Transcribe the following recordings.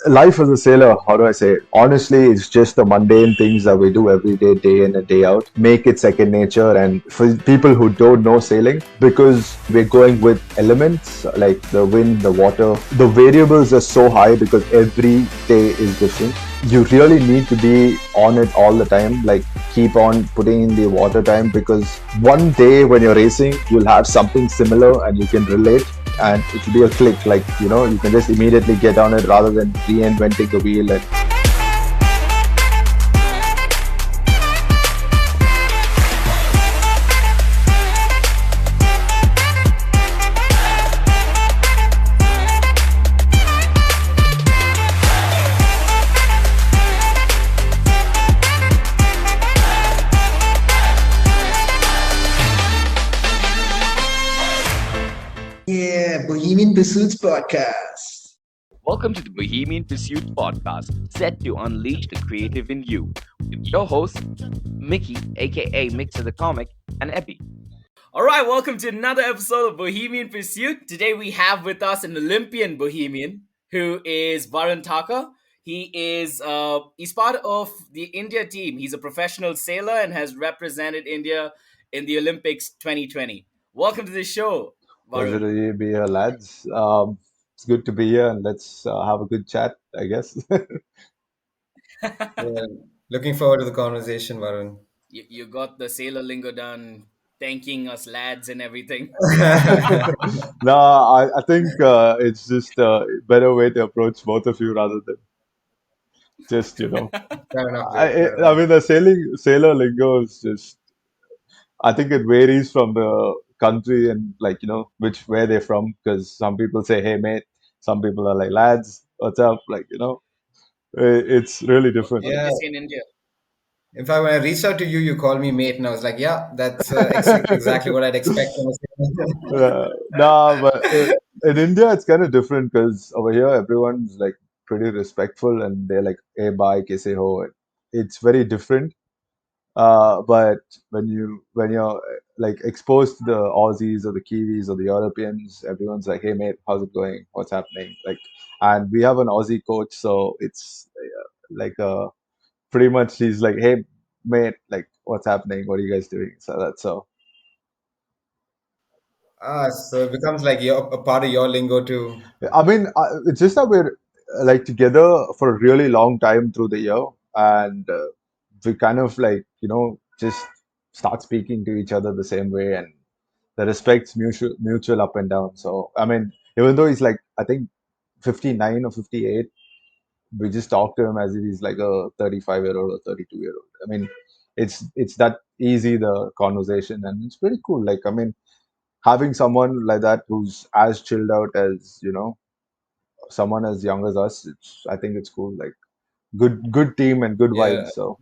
Life as a sailor, how do I say it? Honestly, it's just the mundane things that we do every day, day in and day out. Make it second nature. And for people who don't know sailing, because we're going with elements like the wind, the water, the variables are so high because every day is different. You really need to be on it all the time, like keep on putting in the water time, because one day when you're racing, you'll have something similar and you can relate, and it will be a click, like you can just immediately get on it rather than reinventing the wheel. And Yeah, Bohemian Pursuits podcast. Welcome to the Bohemian Pursuit podcast, set to unleash the creative in you, with your hosts, Mickey, aka Mixer the Comic, and Epi. All right, welcome to another episode of Bohemian Pursuit. Today we have with us an Olympian Bohemian who is Varun Thakkar. He's part of the India team. He's a professional sailor and has represented India in the Olympics 2020. Welcome to the show, pleasure Varun. to be here, lads. It's good to be here, and let's have a good chat, I guess. Yeah, looking forward to the conversation, Varun. You got the sailor lingo done, thanking us lads and everything. No, I think it's just a better way to approach both of you rather than just Fair enough, I bro. Fair I enough. mean the sailor lingo is just, I think it varies from the country and, like, which where they're from, because some people say hey mate, some people are like lads, what's up, like, it's really different. What do Yeah. they say in India? In fact, when I reached out to you, you called me mate, and I was like, yeah, that's exactly what I'd expect from a sailor. Nah, but in India it's kind of different, because over here everyone's like pretty respectful and they're like hey bye kaise ho. It's very different. But when you're like exposed to the Aussies or the Kiwis or the Europeans, everyone's like, "Hey mate, how's it going? What's happening?" Like, and we have an Aussie coach, so it's like pretty much he's like, "Hey mate, like what's happening? What are you guys doing?" So that's so. So it becomes like a part of your lingo too. I mean, it's just that we're like together for a really long time through the year, and we kind of like just start speaking to each other the same way, and the respect's mutual up and down. So I mean, even though he's like I think 59 or 58, we just talk to him as if he's like a 35-year-old or 32-year-old. I mean, it's that easy, the conversation, and it's pretty cool. Like, I mean, having someone like that who's as chilled out as someone as young as us, I think it's cool. Like, good team and good vibes. Yeah, So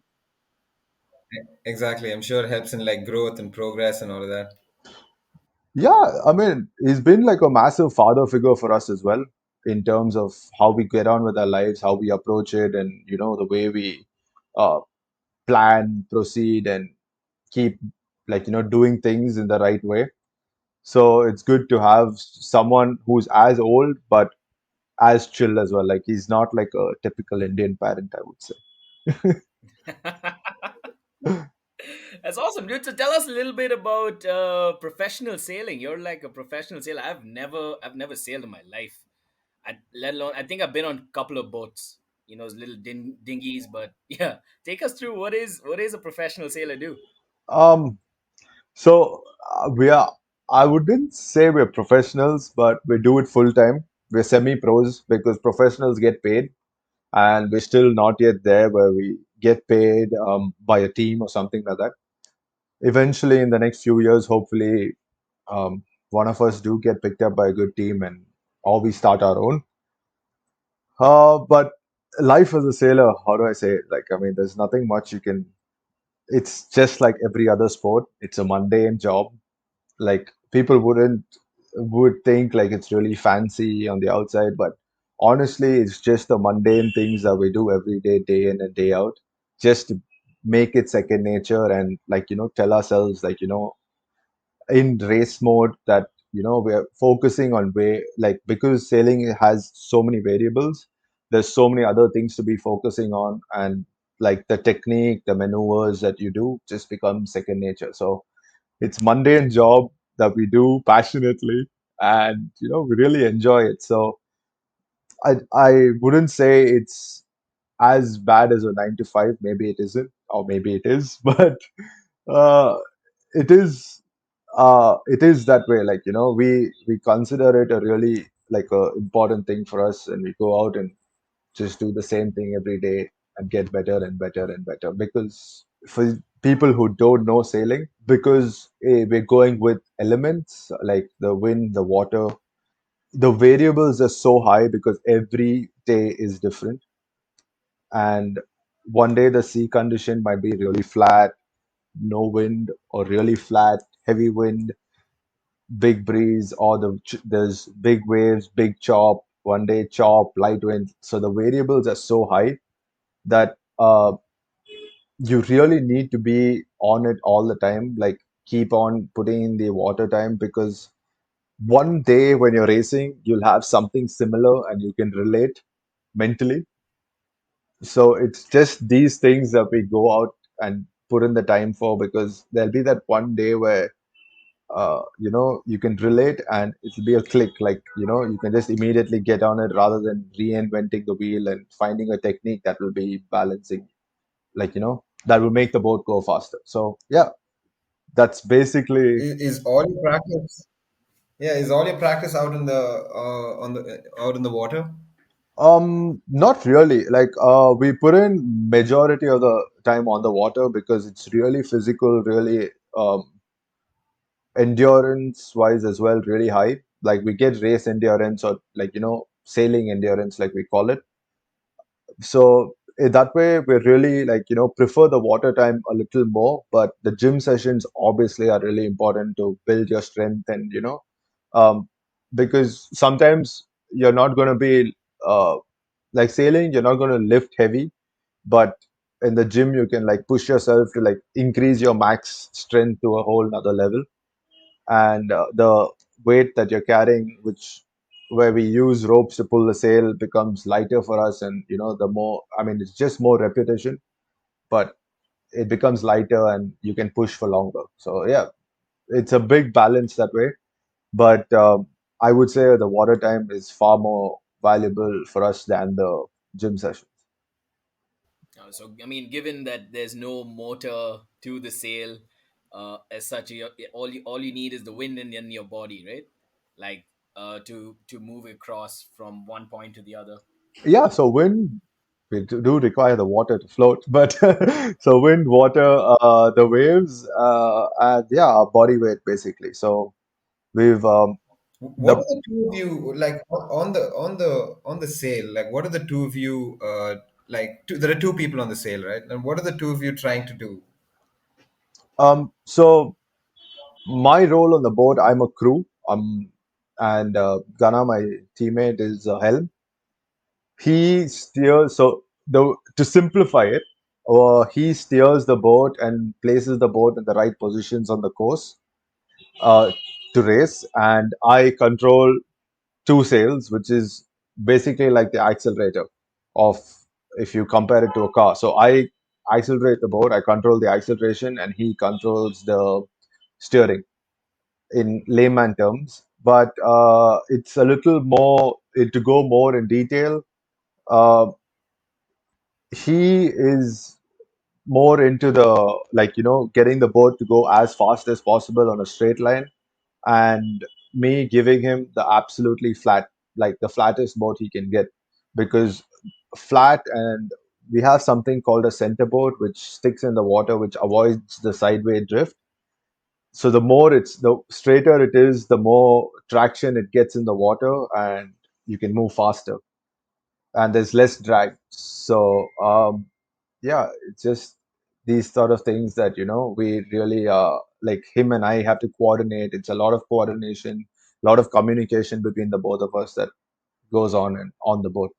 exactly. I'm sure it helps in like growth and progress and all of that. yeah, I mean, he's been like a massive father figure for us as well, in terms of how we get on with our lives, how we approach it, and the way we uh, plan, proceed, and keep like doing things in the right way. So it's good to have someone who's as old but as chill as well. Like, he's not like a typical Indian parent, I would say. That's awesome, dude. So tell us a little bit about professional sailing. You're like a professional sailor. I've never sailed in my life. Let alone, I think I've been on a couple of boats. Little dinghies. But yeah, take us through what is a professional sailor do? Um, so we are. I wouldn't say we're professionals, but we do it full time. We're semi-pros because professionals get paid, and we're still not yet there where we get paid by a team or something like that. Eventually, in the next few years, hopefully, one of us do get picked up by a good team, and or we start our own. But life as a sailor, how do I say it? Like, I mean, there's nothing much you can. It's just like every other sport. It's a mundane job. Like, people would think like it's really fancy on the outside, but honestly, it's just the mundane things that we do every day, day in and day out, just to make it second nature, and like tell ourselves like in race mode that we're focusing on way, like, because sailing has so many variables, there's so many other things to be focusing on, and like the technique, the maneuvers that you do just become second nature. So it's mundane job that we do passionately, and we really enjoy it. So I wouldn't say it's as bad as a 9 to 5. Maybe it isn't, or maybe it is, but uh, it is that way. Like we consider it a really like a important thing for us, and we go out and just do the same thing every day and get better and better and better. Because for people who don't know sailing, because we're going with elements like the wind, the water, the variables are so high because every day is different. And one day the sea condition might be really flat, no wind, or really flat, heavy wind, big breeze, or there's big waves, big chop, one day chop, light wind. So the variables are so high that you really need to be on it all the time, like keep on putting in the water time, because one day when you're racing, you'll have something similar and you can relate mentally. So it's just these things that we go out and put in the time for, because there'll be that one day where you can relate and it'll be a click. Like you can just immediately get on it rather than reinventing the wheel and finding a technique that will be balancing, like that will make the boat go faster. So yeah, that's basically. Is all your practice? Yeah, is all your practice out in the on the out in the water? Not really. Like, we put in majority of the time on the water because it's really physical, really endurance wise as well, really high. Like we get race endurance, or like sailing endurance, like we call it. So that way we really like prefer the water time a little more, but the gym sessions obviously are really important to build your strength. And um, because sometimes you're not going to be like sailing, you're not going to lift heavy, but in the gym you can like push yourself to like increase your max strength to a whole nother level. And the weight that you're carrying, which where we use ropes to pull the sail, becomes lighter for us. And the more, I mean, it's just more repetition, but it becomes lighter and you can push for longer. So yeah, it's a big balance that way. But I would say the water time is far more valuable for us than the gym sessions. So, I mean, given that there's no motor to the sail, as such, all you need is the wind in your body, right? Like, to move across from one point to the other. Yeah, so wind, we do require the water to float, but so wind, water, the waves, and yeah, our body weight basically. So we've What the are the two of you like on the sail? Like, what are the two of you like? There are two people on the sail, right? And what are the two of you trying to do? so my role on the boat, I'm a crew. And Ghana, my teammate, is a helm. He steers. So the to simplify it, he steers the boat and places the boat in the right positions on the course uh, to race, and I control two sails, which is basically like the accelerator of, if you compare it to a car. So I accelerate the boat, I control the acceleration, and he controls the steering in layman terms. But it's a little more to go more in detail. Uh, he is more into the like getting the boat to go as fast as possible on a straight line, and me giving him the absolutely flat, like the flattest boat he can get. Because flat, and we have something called a center board which sticks in the water, which avoids the sideway drift. So the straighter it is, the more traction it gets in the water, and you can move faster, and there's less drag. So yeah, it's just these sort of things that we really like him and I have to coordinate. It's a lot of coordination, a lot of communication between the both of us that goes on and on the boat.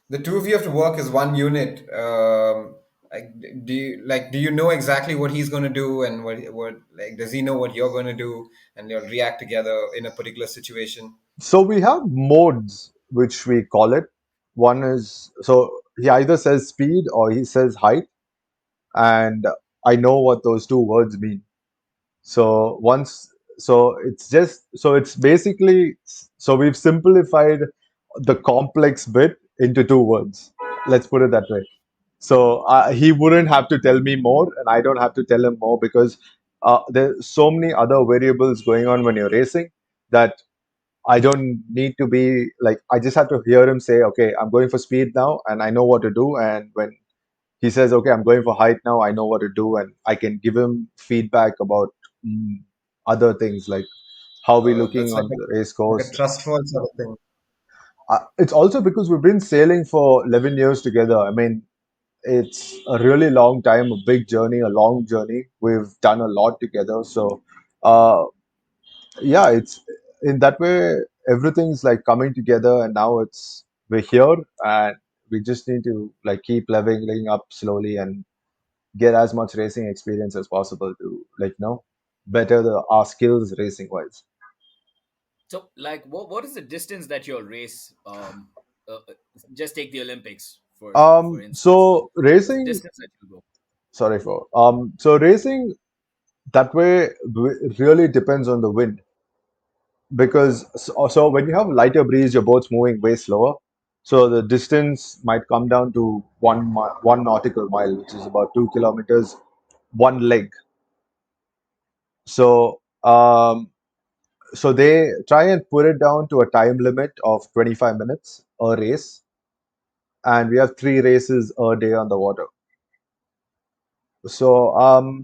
The two of you have to work as one unit. Like, do you know exactly what he's going to do, and what like does he know what you're going to do, and you'll react together in a particular situation? So we have modes, which we call it. One is, so he either says speed or he says height, and I know what those two words mean. So once, so it's just, so it's basically, so we've simplified the complex bit into two words. Let's put it that way. So he wouldn't have to tell me more, and I don't have to tell him more, because there's so many other variables going on when you're racing that I don't need to be like, I just have to hear him say, okay, I'm going for speed now, and I know what to do. And when he says, okay, I'm going for height now, I know what to do, and I can give him feedback about mm, other things like how we're looking That's on the race like a course. trust fall sort of thing. It's also because we've been sailing for 11 years together. I mean, it's a really long time, a big journey, a long journey. We've done a lot together. So, uh, yeah, it's in that way, everything's like coming together, and now we're here, and we just need to like keep leveling up slowly and get as much racing experience as possible to like better our skills racing wise. So, like, what is the distance that you'll race? Uh, just take the Olympics for instance. So What's the racing, distance that you go? sorry for so racing that way really depends on the wind, because so when you have lighter breeze, your boat's moving way slower, so the distance might come down to 1 nautical mile, which is about 2 kilometers, one leg. So so they try and put it down to a time limit of 25 minutes a race, and we have three races a day on the water. So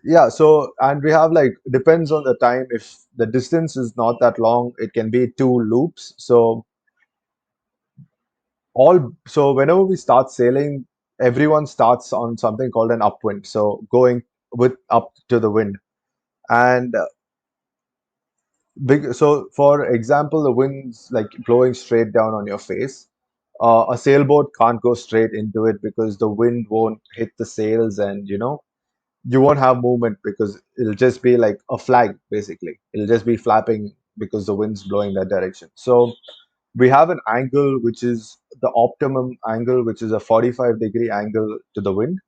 yeah, so and we have like, depends on the time. If the distance is not that long, it can be two loops. So whenever we start sailing, everyone starts on something called an upwind, so going with up to the wind. And big, so for example, the wind's like blowing straight down on your face. A sailboat can't go straight into it because the wind won't hit the sails, and you won't have movement because it'll just be like a flag, basically. It'll just be flapping because the wind's blowing that direction. So we have an angle which is the optimum angle, which is a 45-degree angle to the wind,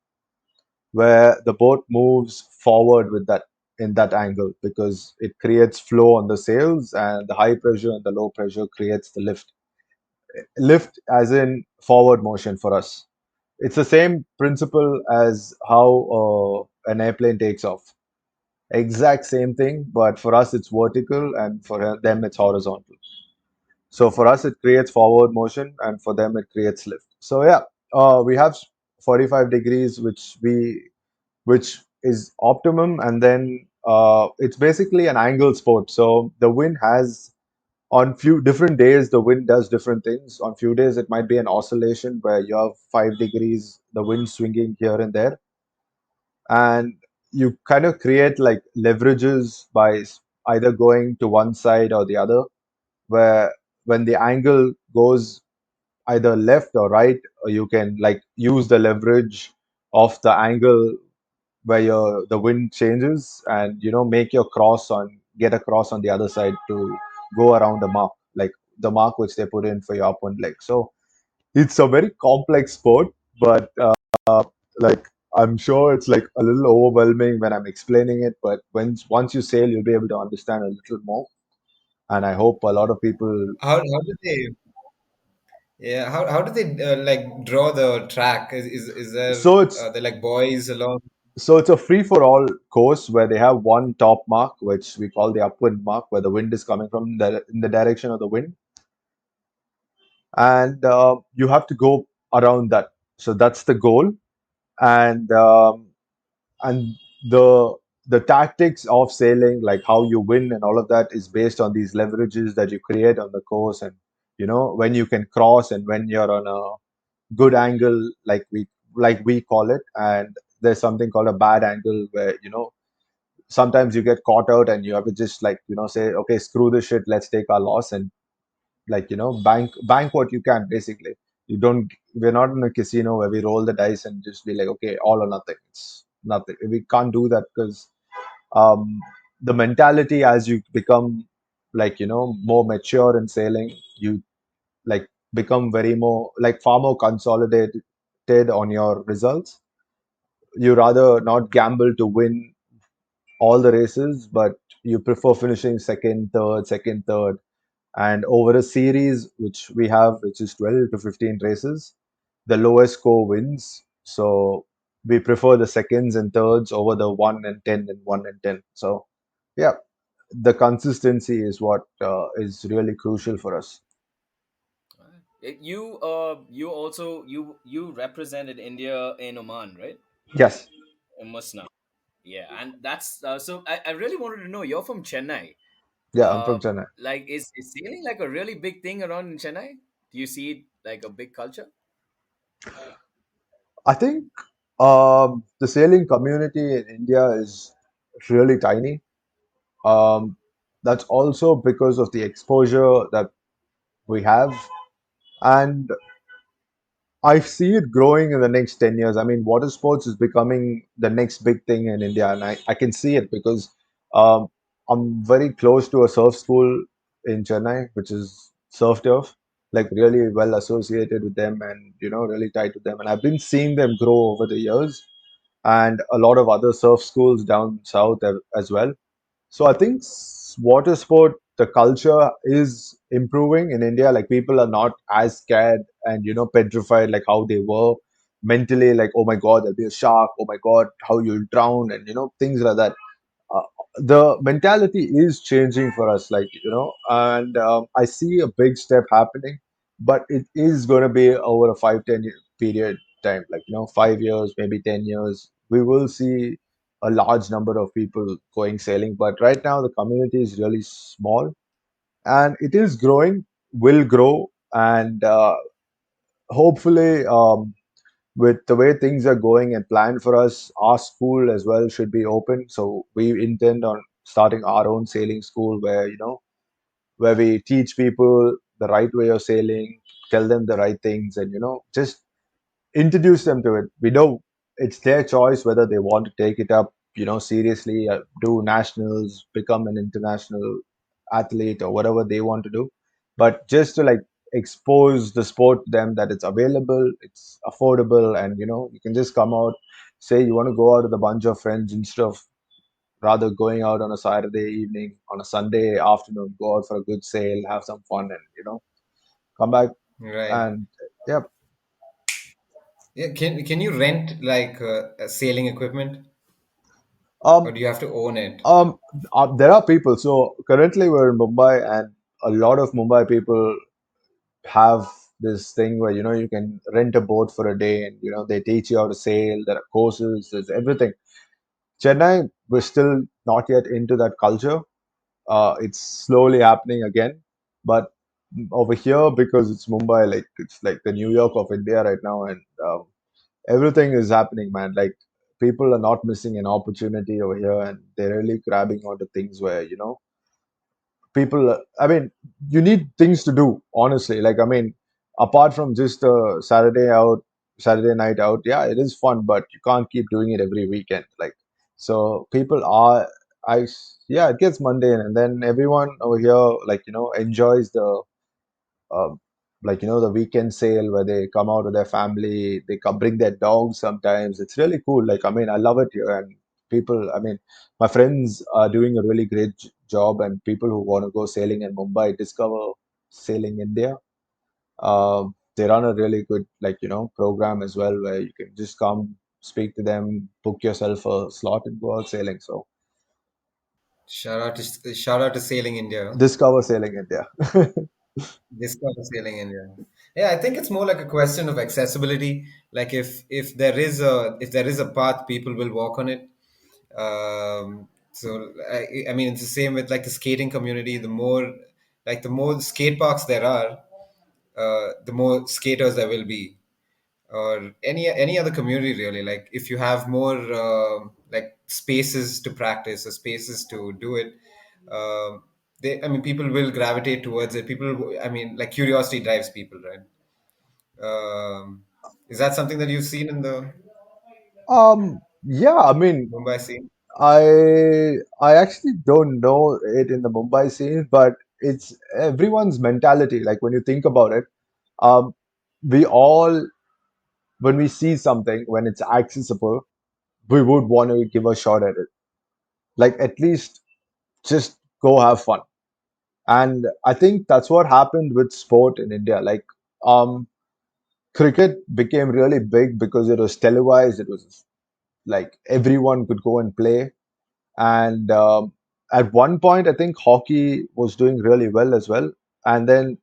where the boat moves forward with that, in that angle, because it creates flow on the sails, and the high pressure and the low pressure creates the lift as in forward motion for us. It's the same principle as how an airplane takes off. Exact same thing, but for us it's vertical, and for them it's horizontal. So for us it creates forward motion, and for them it creates lift. So yeah, we have 45 degrees, which is optimum, and then it's basically an angle sport. So the wind has, on few different days, the wind does different things. On few days it might be an oscillation where you have 5 degrees, the wind swinging here and there, and you kind of create like leverages by either going to one side or the other, where when the angle goes either left or right, or you can like use the leverage of the angle where the wind changes, and make your cross on get a cross on the other side to go around the mark, like the mark which they put in for your upwind leg. So it's a very complex sport, but like, I'm sure it's like a little overwhelming when I'm explaining it, but once you sail, you'll be able to understand a little more. And I hope a lot of people. How do they? Yeah, how do they like draw the track? Is there So it's they like boys along? so it's a free for all course where they have one top mark, which we call the upwind mark, where the wind is coming from in the direction of the wind, and you have to go around that. So that's the goal, and and the the tactics of sailing, like how you win and all of that, is based on these leverages that you create on the course, and when you can cross, and when you're on a good angle, like we call it, and there's something called a bad angle where sometimes you get caught out, and you have to just like say, okay, screw this shit, let's take our loss, and like bank what you can, basically. We're not in a casino where we roll the dice and just be like, okay, all or nothing. It's nothing. We can't do that, because um the mentality, as you become like more mature in sailing, you like become very more like far more consolidated on your results. You rather not gamble to win all the races, but you prefer finishing second, third, and over a series which we have, which is 12 to 15 races, the lowest score wins. So we prefer the seconds and thirds over the 1 and 10 and 1 and 10. So yeah, the consistency is what is really crucial for us. You also you represented India in Oman, right? Yes, In Musna. Yeah, and that's so. I really wanted to know. You're from Chennai. yeah, I'm from Chennai. Like, is sailing like a really big thing around in Chennai? Do you see it like a big culture? I think the sailing community in India is really tiny. Um, that's also because of the exposure that we have. And I see it growing in the next 10 years. I mean, water sports is becoming the next big thing in India. And I can see it because um, I'm very close to a surf school in Chennai, which is surf turf, like really well associated with them and, really tied to them. And I've been seeing them grow over the years and a lot of other surf schools down south as well. So I think water sport, the culture is improving in India. Like people are not as scared and petrified like how they were mentally. Like, oh my God, there'll be a shark. Oh my God, how you'll drown, and things like that. uh, the mentality is changing for us, like and I see a big step happening, but it is going to be over a 5-10 year period time, like 5 years, maybe 10 years, we will see a large number of people going sailing. But right now the community is really small and it is growing, will grow, and hopefully with the way things are going and planned for us, our school as well should be open. So we intend on starting our own sailing school where, where we teach people the right way of sailing, tell them the right things, and, just introduce them to it. We know it's their choice whether they want to take it up, seriously, do nationals, become an international athlete, or whatever they want to do. But just to like expose the sport to them that it's available, it's affordable, and you can just come out, say you want to go out with a bunch of friends instead of rather going out on a Saturday evening, on a Sunday afternoon, go out for a good sail, have some fun, and come back Right. and yeah. Yeah. Can you rent like sailing equipment, or Um, do you have to own it? Um, there are people. So currently we're in Mumbai, and a lot of Mumbai people have this thing where you can rent a boat for a day, and they teach you how to sail. There are courses. There's everything. Chennai, we're still not yet into that culture. It's slowly happening again, but over here, because it's Mumbai, like it's like the New York of India right now, and everything is happening, man. Like people are not missing an opportunity over here, and they're really grabbing onto things where people. I mean, you need things to do, honestly. Like I mean, apart from just a Saturday night out, yeah, it is fun, but you can't keep doing it every weekend. Like so, people are. Yeah, it gets mundane, and then everyone over here, like enjoys the um, like the weekend sale where they come out with their family, they come bring their dogs sometimes. It's really cool. Like I mean, I love it here, and people, I mean, my friends are doing a really great job, and people who want to go sailing in Mumbai discover Sailing India. They run a really good, like program as well, where you can just come, speak to them, book yourself a slot, and go out sailing. So Shout out to Sailing India. discover Sailing India. Discover Sailing India. Yeah, I think it's more like a question of accessibility. Like if there is a path, people will walk on it. So I mean, it's the same with like the skating community. The more skate parks there are, the more skaters there will be, or any other community really. Like if you have more like spaces to practice or spaces to do it, I mean, people will gravitate towards it. I mean, like curiosity drives people, right? Is that something that you've seen in the Yeah, I mean, Mumbai scene? I actually don't know it in the Mumbai scene, but it's everyone's mentality. Like when you think about it, um, we all, when we see something, when it's accessible, we would want to give a shot at it. Like at least just go have fun. And I think that's what happened with sport in India. Like um, cricket became really big because it was televised. It was like everyone could go and play. And at one point, I think hockey was doing really well as well. And then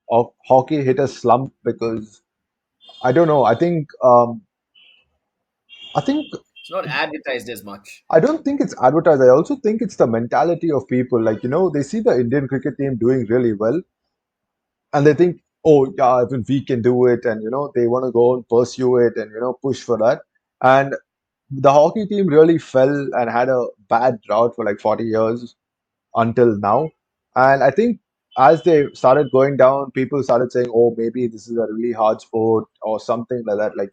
hockey hit a slump because I don't know. I think It's not advertised as much. I don't think it's advertised. I also think it's the mentality of people. Like, they see the Indian cricket team doing really well and they think, oh, yeah, even we can do it. And, they want to go and pursue it and, push for that. And the hockey team really fell and had a bad drought for like 40 years until now. And I think as they started going down, people started saying, oh, maybe this is a really hard sport or something like that. Like,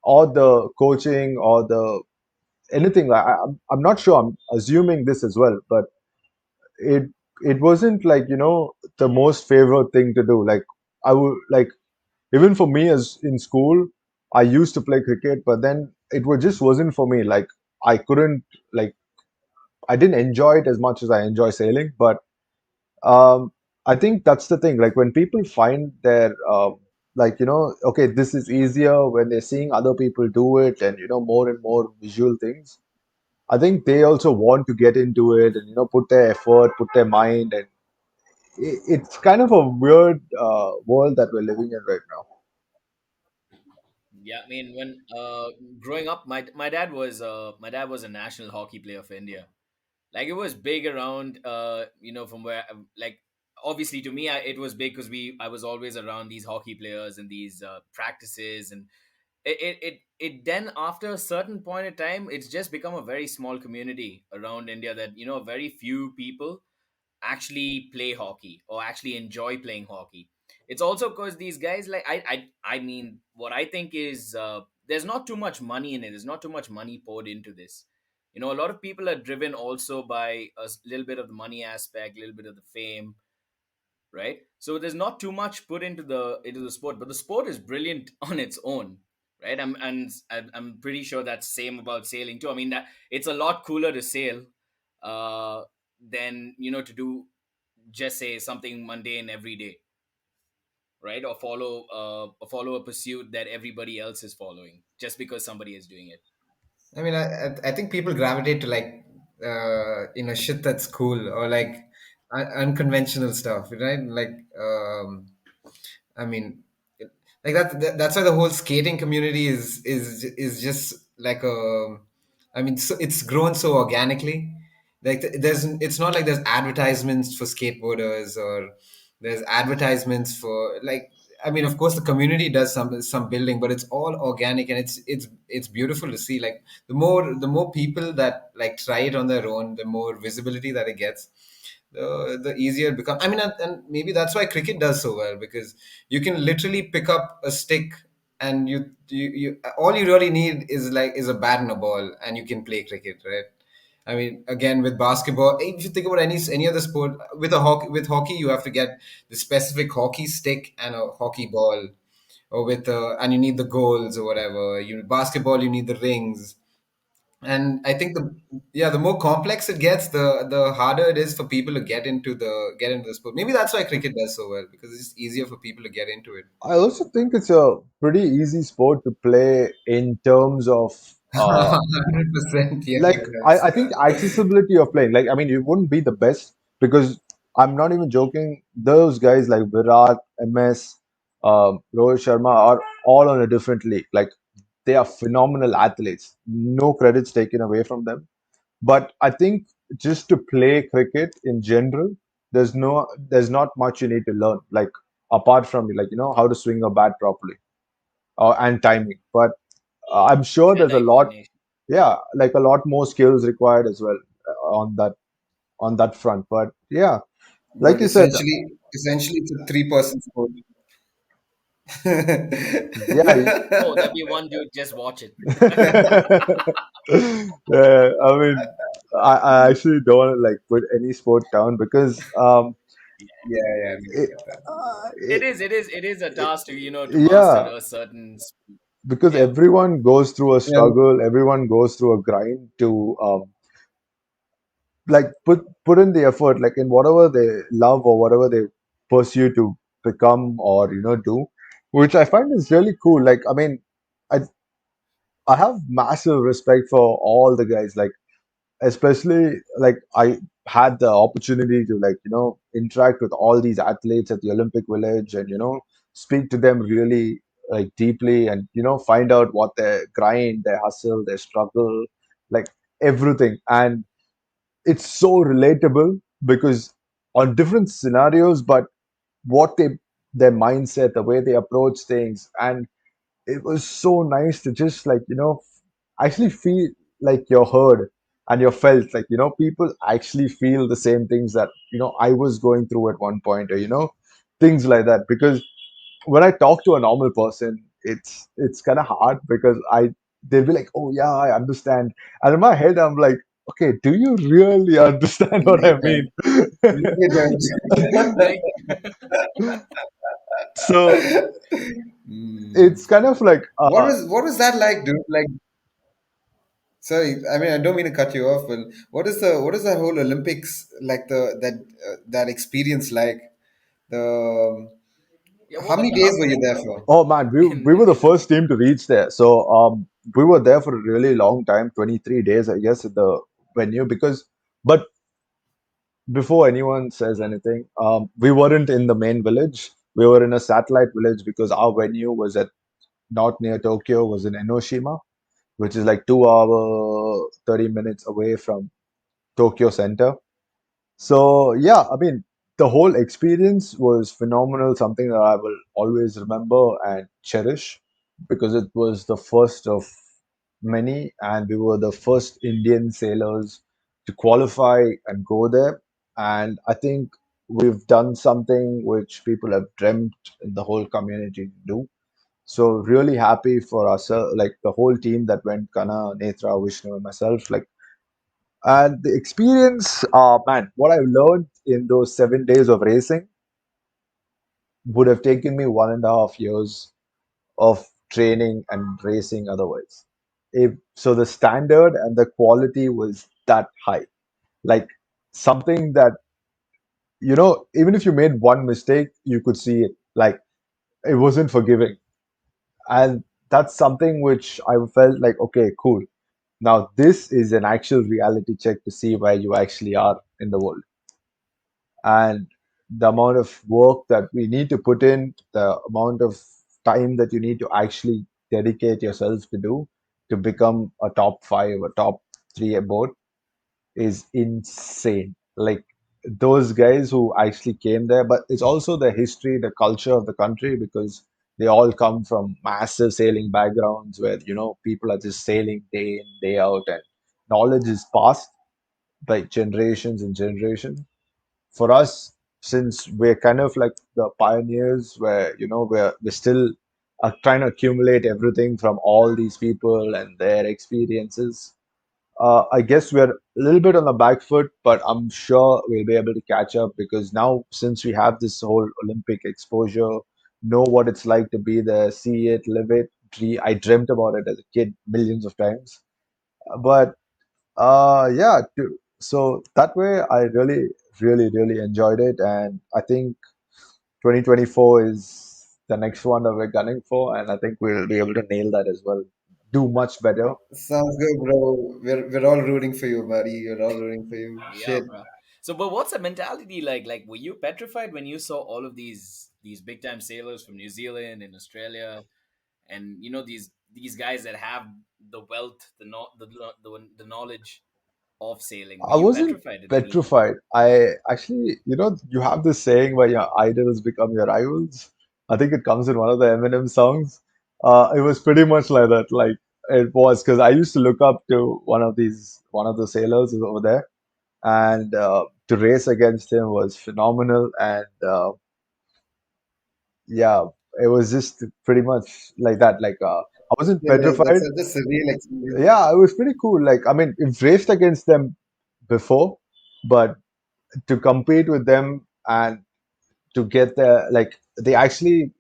or the coaching or the anything. I'm not sure. I'm assuming this as well, but it it wasn't like the most favorite thing to do. Like I would like even for me as in school, I used to play cricket, but then just wasn't for me. Like I couldn't like I didn't enjoy it as much as I enjoy sailing. But um, I think that's the thing. Like when people find their like okay, this is easier when they're seeing other people do it, and more and more visual things. I think they also want to get into it and put their effort, put their mind, and it's kind of a weird world that we're living in right now. Yeah, I mean, when growing up, my dad was a national hockey player for India. Like it was big around, from where, like, obviously to me, it was big because I was always around these hockey players and these practices, and it then after a certain point in time, it's just become a very small community around India that very few people actually play hockey or actually enjoy playing hockey. It's also because these guys, like, I mean, what I think is, there's not too much money in it. There's not too much money poured into this. A lot of people are driven also by little bit of the money aspect, a little bit of the fame, right? So there's not too much put into the sport, but the sport is brilliant on its own, right? I'm pretty sure that's same about sailing too. I mean, that it's a lot cooler to sail uh than to do, just say, something mundane every day, right? Or follow a pursuit that everybody else is following just because somebody is doing it. I mean, I think people gravitate to like shit that's cool or like unconventional stuff, right? Like I mean, like that's why the whole skating community is just like a. I mean, so it's grown so organically. Like it's not like there's advertisements for skateboarders or there's advertisements for like. I mean, of course, the community does some building, but it's all organic and it's beautiful to see. Like the more people that like try it on their own, the more visibility that it gets, the easier it becomes. I mean, and maybe that's why cricket does so well because you can literally pick up a stick and you all you really need is a bat and a ball and you can play cricket, right? I mean, again with basketball, if you think about any other sport, with hockey you have to get the specific hockey stick and a hockey ball, or with and you need the goals or whatever. You basketball, you need the rings, and I think the more complex it gets, the harder it is for people to get into the sport. Maybe that's why cricket does so well because it's easier for people to get into it. I also think it's a pretty easy sport to play in terms of 100%, yeah, like I think that's accessibility of playing. Like I mean, it wouldn't be the best because I'm not even joking. Those guys like Virat, MS, Rohit Sharma are all on a different league. Like they are phenomenal athletes. No credits taken away from them. But I think just to play cricket in general, there's not much you need to learn. Like apart from like how to swing a bat properly and timing. But I'm sure there's a Hand-eye lot, coordination. yeah, like a lot more skills required as well on that front. But yeah, like but you said, essentially it's a three-person sport. yeah. Oh, there'll be one dude just watch it. Yeah, I mean, I actually don't want to like put any sport down because Yeah, yeah, I mean, I It, get that. It is a task to to master yeah, a certain because yeah. everyone goes through a Yeah, struggle, everyone goes through a grind to like put in the effort, like in whatever they love or whatever they pursue to become or do, which I find is really cool. Like, I mean, I I have massive respect for all the guys. Like, especially like I had the opportunity to like interact with all these athletes at the Olympic Village and speak to them really like deeply and find out what their grind, their hustle, their struggle, like everything. And it's so relatable because on different scenarios, but what their mindset, the way they approach things, and it was so nice to just like actually feel like you're heard and you're felt like people actually feel the same things that I was going through at one point, or things like that. Because when I talk to a normal person, it's kind of hard because they'll be like, oh yeah, I understand, and in my head I'm like, okay, do you really understand no, what you I mean? don't. No, you don't. Like So Hmm. it's kind of like What was that like, dude? Like, sorry, I mean, I don't mean to cut you off, but what is that whole Olympics like that experience like? The yeah, How what are many the days ups were you and there downs for? Oh man, in we were the in first team to reach there. So we were there for a really long time, 23 days, I guess, at the venue. Because, but before anyone says anything, we weren't in the main village. We were in a satellite village because our venue was at not near Tokyo, was in Enoshima, which is like 2 hour 30 minutes away from Tokyo Center. So yeah, I mean, the whole experience was phenomenal, something that I will always remember and cherish because it was the first of many, and we were the first Indian sailors to qualify and go there. And I think we've done something which people have dreamt in the whole community to do. So really happy for us, like the whole team that went, Kana, Netra, Vishnu, and myself. Like, and the experience, man, what I've learned in those 7 days of racing would have taken me 1.5 years of training and racing otherwise. So the standard and the quality was that high. Like something that, even if you made one mistake, you could see it. Like it wasn't forgiving. And that's something which I felt like, okay, cool. Now this is an actual reality check to see where you actually are in the world. And the amount of work that we need to put in, the amount of time that you need to actually dedicate yourself to do to become a top five, a top three aboard is insane. Like those guys who actually came there, but it's also the history, the culture of the country because they all come from massive sailing backgrounds where people are just sailing day in, day out, and knowledge is passed by generations and generations. For us, since we're kind of like the pioneers where we're still trying to accumulate everything from all these people and their experiences, I guess we're a little bit on the back foot, but I'm sure we'll be able to catch up because now since we have this whole Olympic exposure, know what it's like to be there, see it, live it. I dreamt about it as a kid millions of times, but yeah, so that way I really, really, really enjoyed it, and I think 2024 is the next one that we're gunning for, and I think we'll be able to nail that as well. Do much better. Sounds good, bro. We're all rooting for you, buddy. We're all rooting for you. yeah, Shit. bro. So, but what's the mentality like? Like, were you petrified when you saw all of these big time sailors from New Zealand and Australia, and these guys that have the wealth, the knowledge of sailing? Were I you wasn't petrified? Did they look? petrified. I actually, you have this saying where your idols become your rivals. I think it comes in one of the Eminem songs. It was pretty much like that. Like it was because I used to look up to one of the sailors who's over there, and to race against him was phenomenal. And yeah, it was just pretty much like that. Like I wasn't That's petrified. such a surreal experience. Yeah, it was pretty cool. Like I mean, we've raced against them before, but to compete with them and to get there. Like they actually,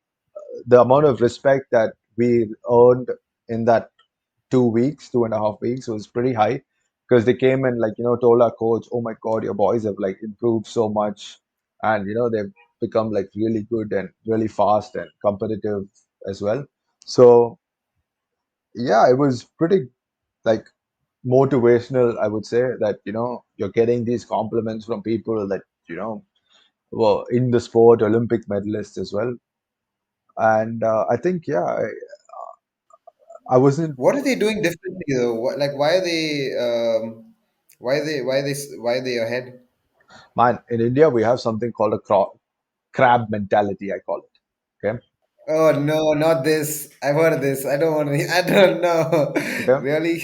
the amount of respect that we earned in that 2 weeks, 2.5 weeks was pretty high because they came and like told our coach, "Oh my God, your boys have like improved so much, and they've become like really good and really fast and competitive as well." So yeah, it was pretty like motivational, I would say, that you're getting these compliments from people that were in the sport, Olympic medalists as well. And I think, yeah, I wasn't, What are they doing differently though? Like, why are they, why are they ahead? man, in India, we have something called a crab mentality, I call it. Okay. Oh no, not this. I've heard of this. I don't want to. I don't know. Okay. Really?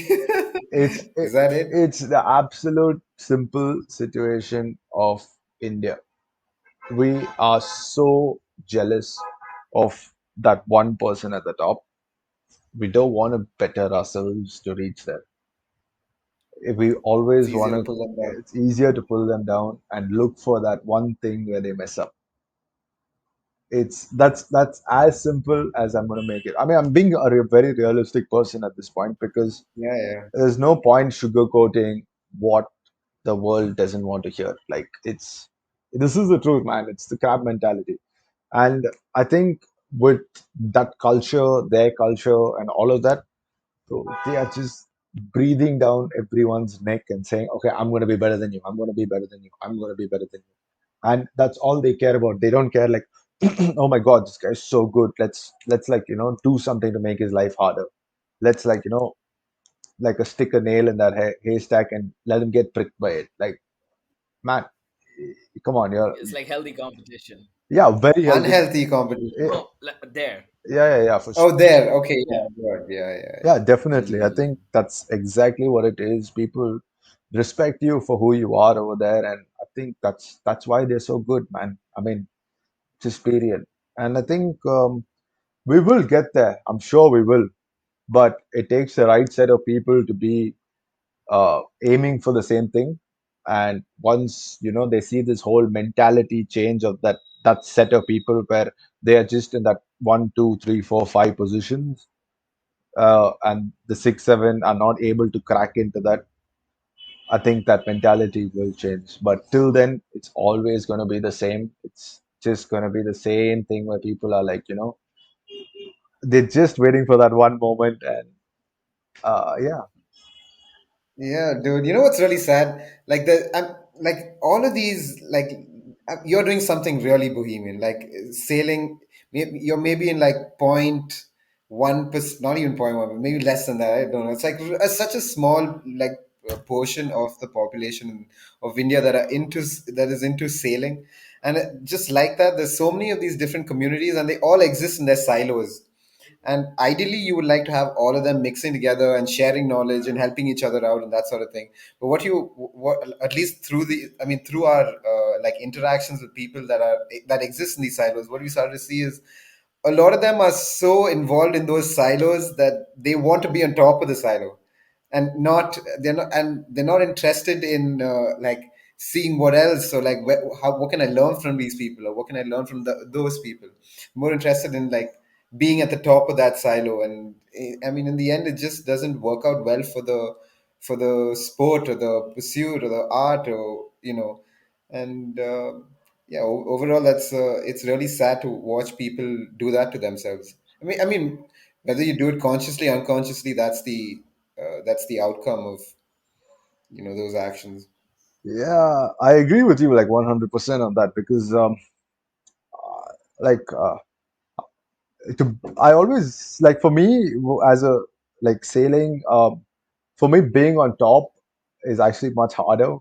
It's, Is it, that it? it's the absolute simple situation of India. We are so jealous of that one person at the top. We don't want to better ourselves to reach there. If we It's always want easier to to, pull them down. it's easier to pull them down and look for that one thing where they mess up. It's that's as simple as I'm going to make it. I mean, I'm being a very realistic person at this point because Yeah, yeah. there's no point sugarcoating what the world doesn't want to hear. Like it's this is the truth, man. It's the crab mentality. And I think with that culture, their culture, and all of that, so they are just breathing down everyone's neck and saying, okay, I'm going to be better than you. I'm going to be better than you. I'm going to be better than you. And that's all they care about. They don't care like, oh my God, this guy's so good. Let's like, do something to make his life harder. Let's like, like a stick a nail in that haystack and let him get pricked by it. Like, man, come on, It's like healthy competition. yeah, very healthy. Unhealthy competition. Eh, Oh, there. yeah, for sure. Oh, there. Okay. Yeah. Good. Yeah. Yeah. Yeah, Yeah. definitely. I Mm. think that's exactly what it is. People respect you for who you are over there, and I think that's why they're so good, man. I mean, just period. And I think we will get there. I'm sure we will, but it takes the right set of people to be aiming for the same thing. And once they see this whole mentality change of that set of people where they are just in that one, two, three, four, five positions and the 6, 7 are not able to crack into that, I think that mentality will change. But till then, it's always going to be the same. It's just going to be the same thing where people are like, they're just waiting for that one moment. And yeah, Yeah, dude. You know what's really sad? Like I'm like all of these. Like you're doing something really bohemian. Like sailing. You're maybe in like 0.1%, not even 0.1, but maybe less than that. I don't know. It's like such a small like portion of the population of India that are that is into sailing, and just like that, there's so many of these different communities, and they all exist in their silos. And ideally you would like to have all of them mixing together and sharing knowledge and helping each other out and that sort of thing. But what at least through the I mean through our like interactions with people that exist in these silos, what we started to see is a lot of them are so involved in those silos that they want to be on top of the silo, and they're not interested in like seeing what else, or like what can I learn from these people, or what can I learn from those people. More interested in like being at the top of that silo. And I mean, in the end, it just doesn't work out well for the sport or the pursuit or the art, or and yeah, overall, that's it's really sad to watch people do that to themselves. I mean, whether you do it consciously, unconsciously, that's the outcome of those actions. yeah, I agree with you like 100% on that because like I always like for me as a like sailing for me being on top is actually much harder.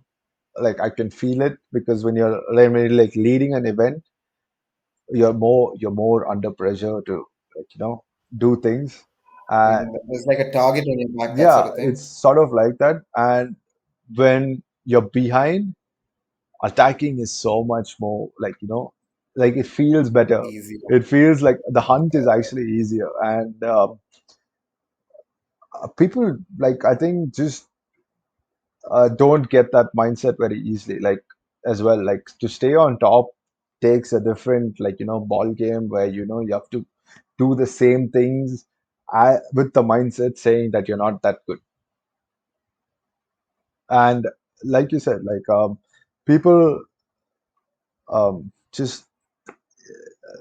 Like I can feel it because when you're like leading an event, you're more under pressure to like do things. Yeah, And there's like a target on your back, that yeah, sort of it's thing. sort of like that. And when you're behind, attacking is so much more like like it feels better. Easy. It feels like the hunt is actually easier. And people like I think just don't get that mindset very easily like as well, like to stay on top. takes a different, like, ball game where, you have to do the same things with the mindset saying that you're not that good. And like you said, like, people, just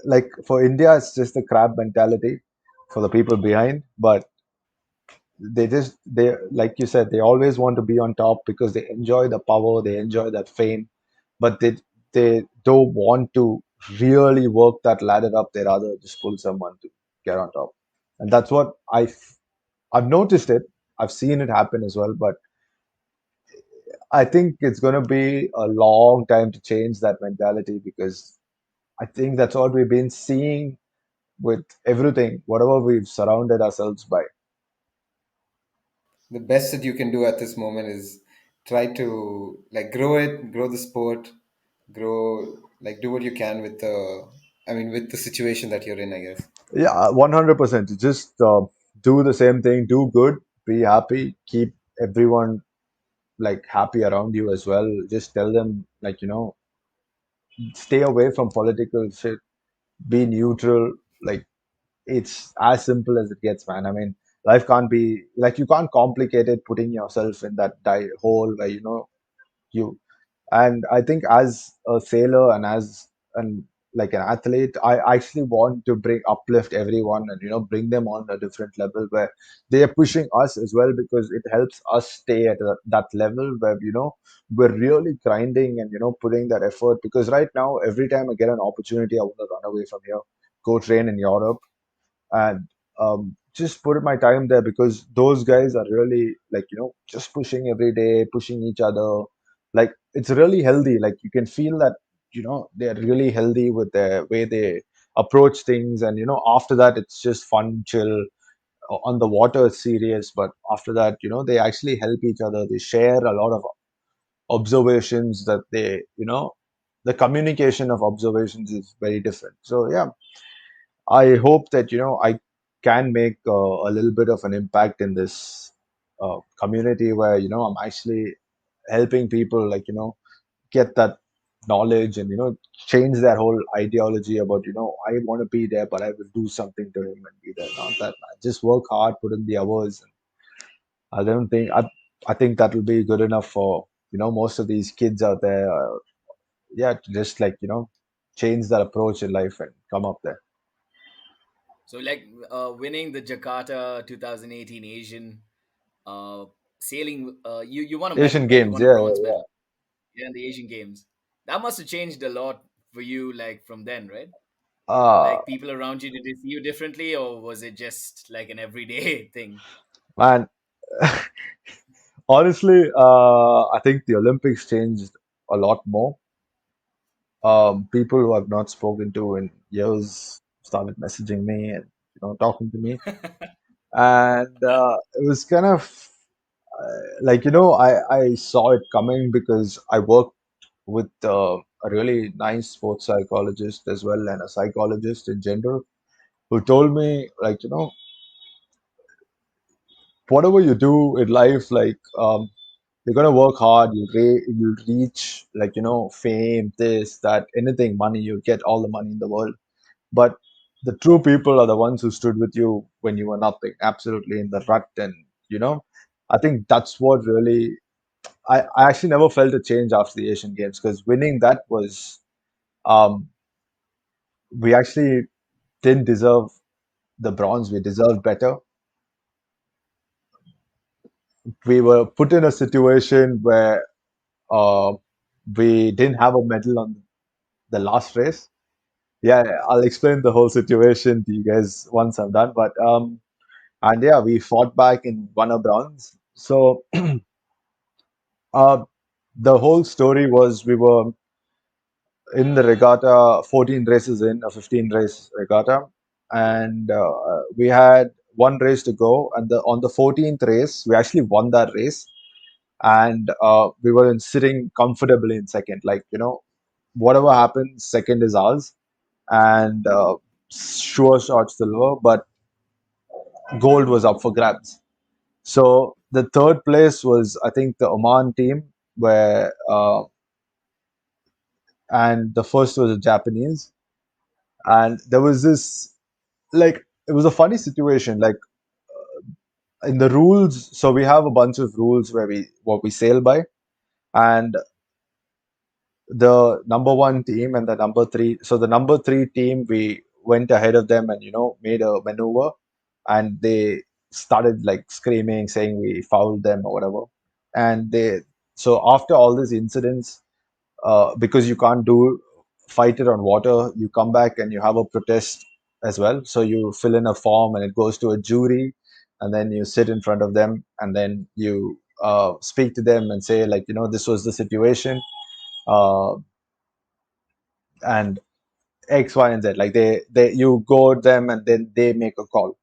like for India, it's just the crab mentality for the people behind. But they like you said, they always want to be on top because they enjoy the power, they enjoy that fame, but they don't want to really work that ladder up. They rather just pull someone to get on top, and that's what I've noticed it. I've seen it happen as well, but I think it's going to be a long time to change that mentality, because I think that's what we've been seeing with everything, whatever we've surrounded ourselves by. The best that you can do at this moment is try to like grow it, grow the sport, grow like do what you can with with the situation that you're in, I guess. Yeah, 100%. Just do the same thing, do good, be happy, keep everyone like happy around you as well. Just tell them, like, stay away from political shit, be neutral. Like, it's as simple as it gets, man. I mean, life can't be like, you can't complicate it putting yourself in that hole where, you and I think as a sailor and as an like an athlete, I actually want to bring uplift everyone and bring them on a different level where they are pushing us as well, because it helps us stay at that level where we're really grinding and putting that effort. Because right now, every time I get an opportunity, I want to run away from here, go train in Europe, and just put my time there, because those guys are really, like, just pushing every day, pushing each other. Like, it's really healthy. Like, you can feel that they're really healthy with the way they approach things. And after that, it's just fun, chill. On the water, it's serious, but after that, they actually help each other. They share a lot of observations that the communication of observations is very different. So yeah, I hope that I can make a little bit of an impact in this community where I'm actually helping people, like, get that knowledge and change their whole ideology about I want to be there, but I will do something to him and be there. Not that, man. Just work hard, put in the hours. And I don't think I think that will be good enough for most of these kids out there. Yeah, to just, like, change their approach in life and come up there. So like winning the Jakarta 2018 Asian uh, sailing, you won a medal, Asian right? You Games, won a yeah, bronze yeah, medal, yeah, in the Asian Games. That must have changed a lot for you, like from then, right? yeah. Like people around you, did they see you differently, or was it just like an everyday thing? Man, honestly, I think the Olympics changed a lot more. People who I've not spoken to in years started messaging me and talking to me, and it was kind of like, I saw it coming, because I worked with a really nice sports psychologist as well, and a psychologist in general, who told me, like, whatever you do in life, like, you're gonna work hard, you'll reach, like, fame, this, that, anything, money, you'll get all the money in the world. But the true people are the ones who stood with you when you were nothing, absolutely in the rut. And I think that's what really, I actually never felt a change after the Asian Games, because winning that was, um, we actually didn't deserve the bronze, we deserved better. We were put in a situation where uh, we didn't have a medal on the last race. Yeah, I'll explain the whole situation to you guys once I'm done. But and yeah, we fought back and won a bronze. So uh, the whole story was, we were in the regatta, 14 races in a 15 race regatta, and we had one race to go. And on the 14th race, we actually won that race, and we were sitting comfortably in second. Like, whatever happens, second is ours, and sure shot silver, but gold was up for grabs. So the third place was, I think, the Oman team, where and the first was a Japanese. And there was this, like, it was a funny situation. Like, in the rules, so we have a bunch of rules where we what we sail by, and the number one team and the number three. So the number three team, we went ahead of them and made a maneuver, and they started like screaming, saying we fouled them or whatever. And they so after all these incidents, because you can't do fight it on water, you come back and you have a protest as well. So you fill in a form and it goes to a jury, and then you sit in front of them and then you speak to them and say, like, this was the situation, uh, and X, Y, and Z. Like they you go at them and then they make a call.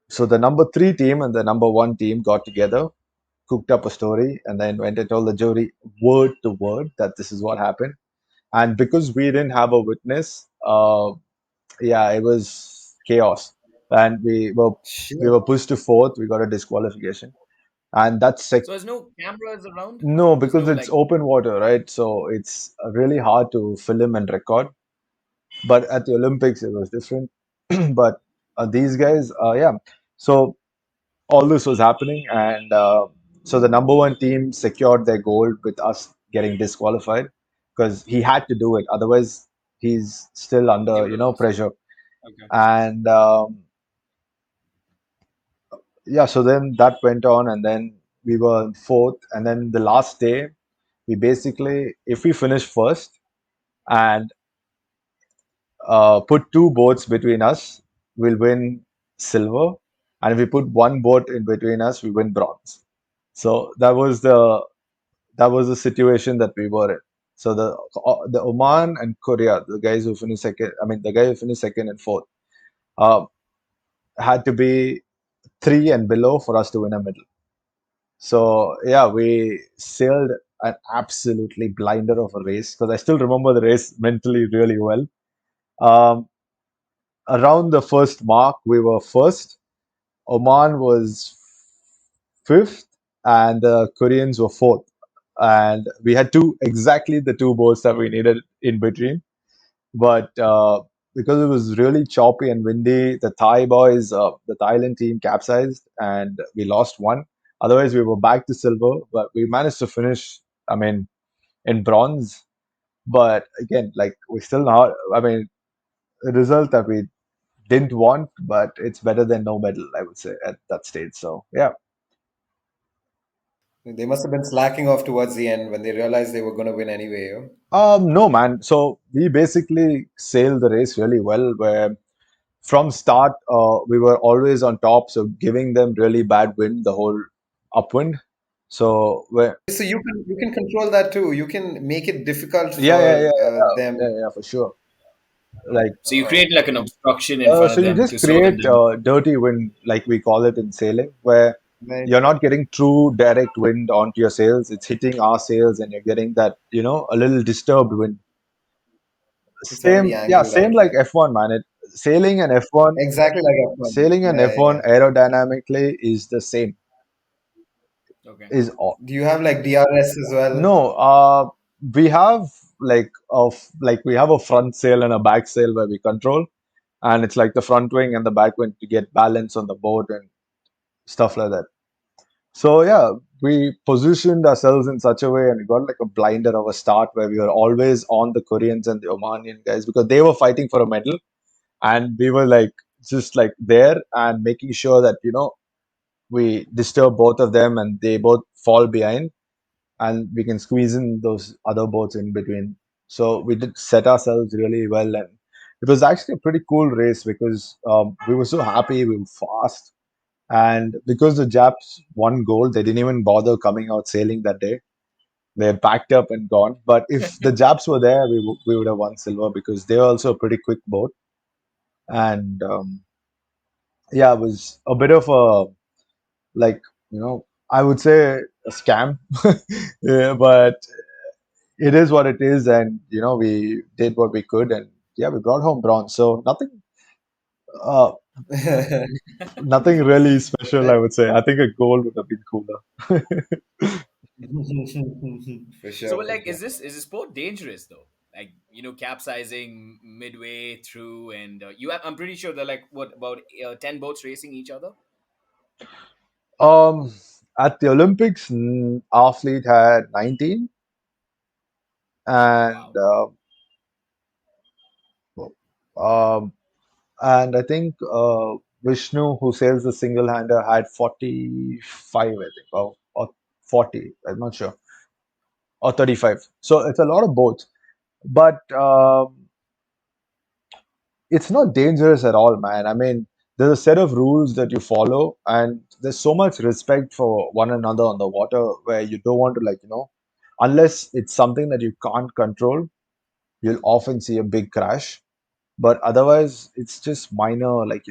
So the number three team and the number one team got together, cooked up a story, and then went and told the jury word to word that this is what happened. And because we didn't have a witness, yeah, it was chaos, and we Shit. were pushed to fourth. We got a disqualification, and that's So there's no cameras around. no, There's because no it's like. open water, right? So it's really hard to film and record. But at the Olympics, it was different. But these guys, yeah. So all this was happening, and so the number one team secured their gold with us getting disqualified because he had to do it. Otherwise, he's still They under would have lost. pressure. Okay. And yeah, so then that went on, and then we were in fourth, and then the last day, we basically, if we finish first and put two boats between us, we'll win silver, and if we put one boat in between us, we win bronze. So that was the situation that we were in. So the Oman and Korea, the guys who finished second, I mean the guy who finished second and fourth, uh, had to be three and below for us to win a medal. So yeah, we sailed an absolutely blinder of a race because I still remember the race mentally really well. Um, Around the first mark, we were first. Oman was fifth, and the Koreans were fourth. And we had exactly the two boats that we needed in between. But because it was really choppy and windy, the Thailand team capsized and we lost one. Otherwise, we were back to silver, but we managed to finish, I mean, in bronze. But again, like we still not, I mean, a result that we didn't want, but it's better than no medal, I would say, at that stage. So, yeah. They must have been slacking off towards the end when they realized they were going to win anyway. Yo. No, man. So we basically sailed the race really well, where from start we were always on top, so giving them really bad wind, the whole upwind. So So you can control that too. You can make it difficult yeah, for yeah, yeah, yeah, them. yeah, yeah, for sure. Like So you create like an obstruction in front so of you them just to slow them create down. dirty wind, like we call it in sailing, where Right. you're not getting true direct wind onto your sails. It's hitting our sails, and you're getting that a little disturbed wind. It's already angled Same out, like right? F1, man. Sailing and F1, Exactly like F1. sailing and Yeah, F1 yeah. aerodynamically is the same. Okay. Is all. Do you have like DRS as well? No, we have we have a front sail and a back sail where we control, and it's like the front wing and the back wing to get balance on the boat and stuff like that. So yeah, we positioned ourselves in such a way, and we got like a blinder of a start where we were always on the Koreans and the Omanian guys because they were fighting for a medal, and we were like just like there and making sure that we disturb both of them and they both fall behind, and we can squeeze in those other boats in between. So we did set ourselves really well, and it was actually a pretty cool race because we were so happy, we were fast, and because the Japs won gold, they didn't even bother coming out sailing that day. They packed up and gone. But if the Japs were there, we would have won silver because they were also a pretty quick boat, and yeah, it was a bit of a like I would say a scam, yeah, but it is what it is, and we did what we could, and yeah, we brought home bronze. So uh, nothing really special, I would say. I think a gold would have been cooler. For So sure, well, for like, sure. is this sport dangerous though? like capsizing midway through, and you have, I'm pretty sure they're like what about 10 boats racing each other. Um, at the Olympics, our fleet had 19, and Wow. um, and I think Vishnu, who sails the single hander, had 45, I think, or 40. I'm not sure, or 35. So it's a lot of boats, but it's not dangerous at all, man. I mean, there's a set of rules that you follow, and there's so much respect for one another on the water where you don't want to, like, unless it's something that you can't control, you'll often see a big crash. But otherwise, it's just minor, like,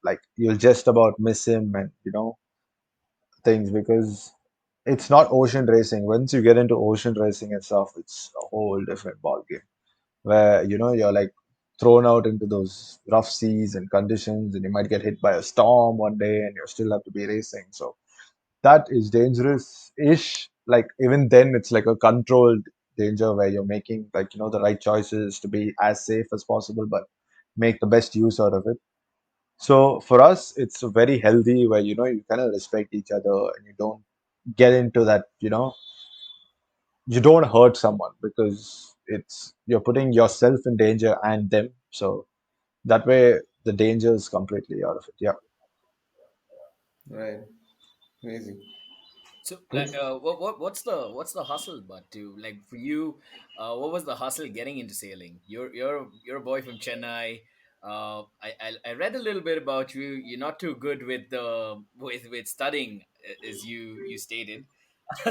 like you'll just about miss him and, things because it's not ocean racing. Once you get into ocean racing and stuff, it's a whole different ball game where you're like thrown out into those rough seas and conditions, and you might get hit by a storm one day and you still have to be racing. So that is dangerous ish. Like even then it's like a controlled danger where you're making, like, the right choices to be as safe as possible but make the best use out of it. So for us it's very healthy where you kind of respect each other and you don't get into that, you don't hurt someone because it's you're putting yourself in danger and them. So that way the danger is completely out of it. Yeah. Right. Crazy. So, Cool. what's the hustle, but to like for you, what was the hustle getting into sailing? You're a boy from Chennai. I read a little bit about you. You're not too good with with studying, as you stated.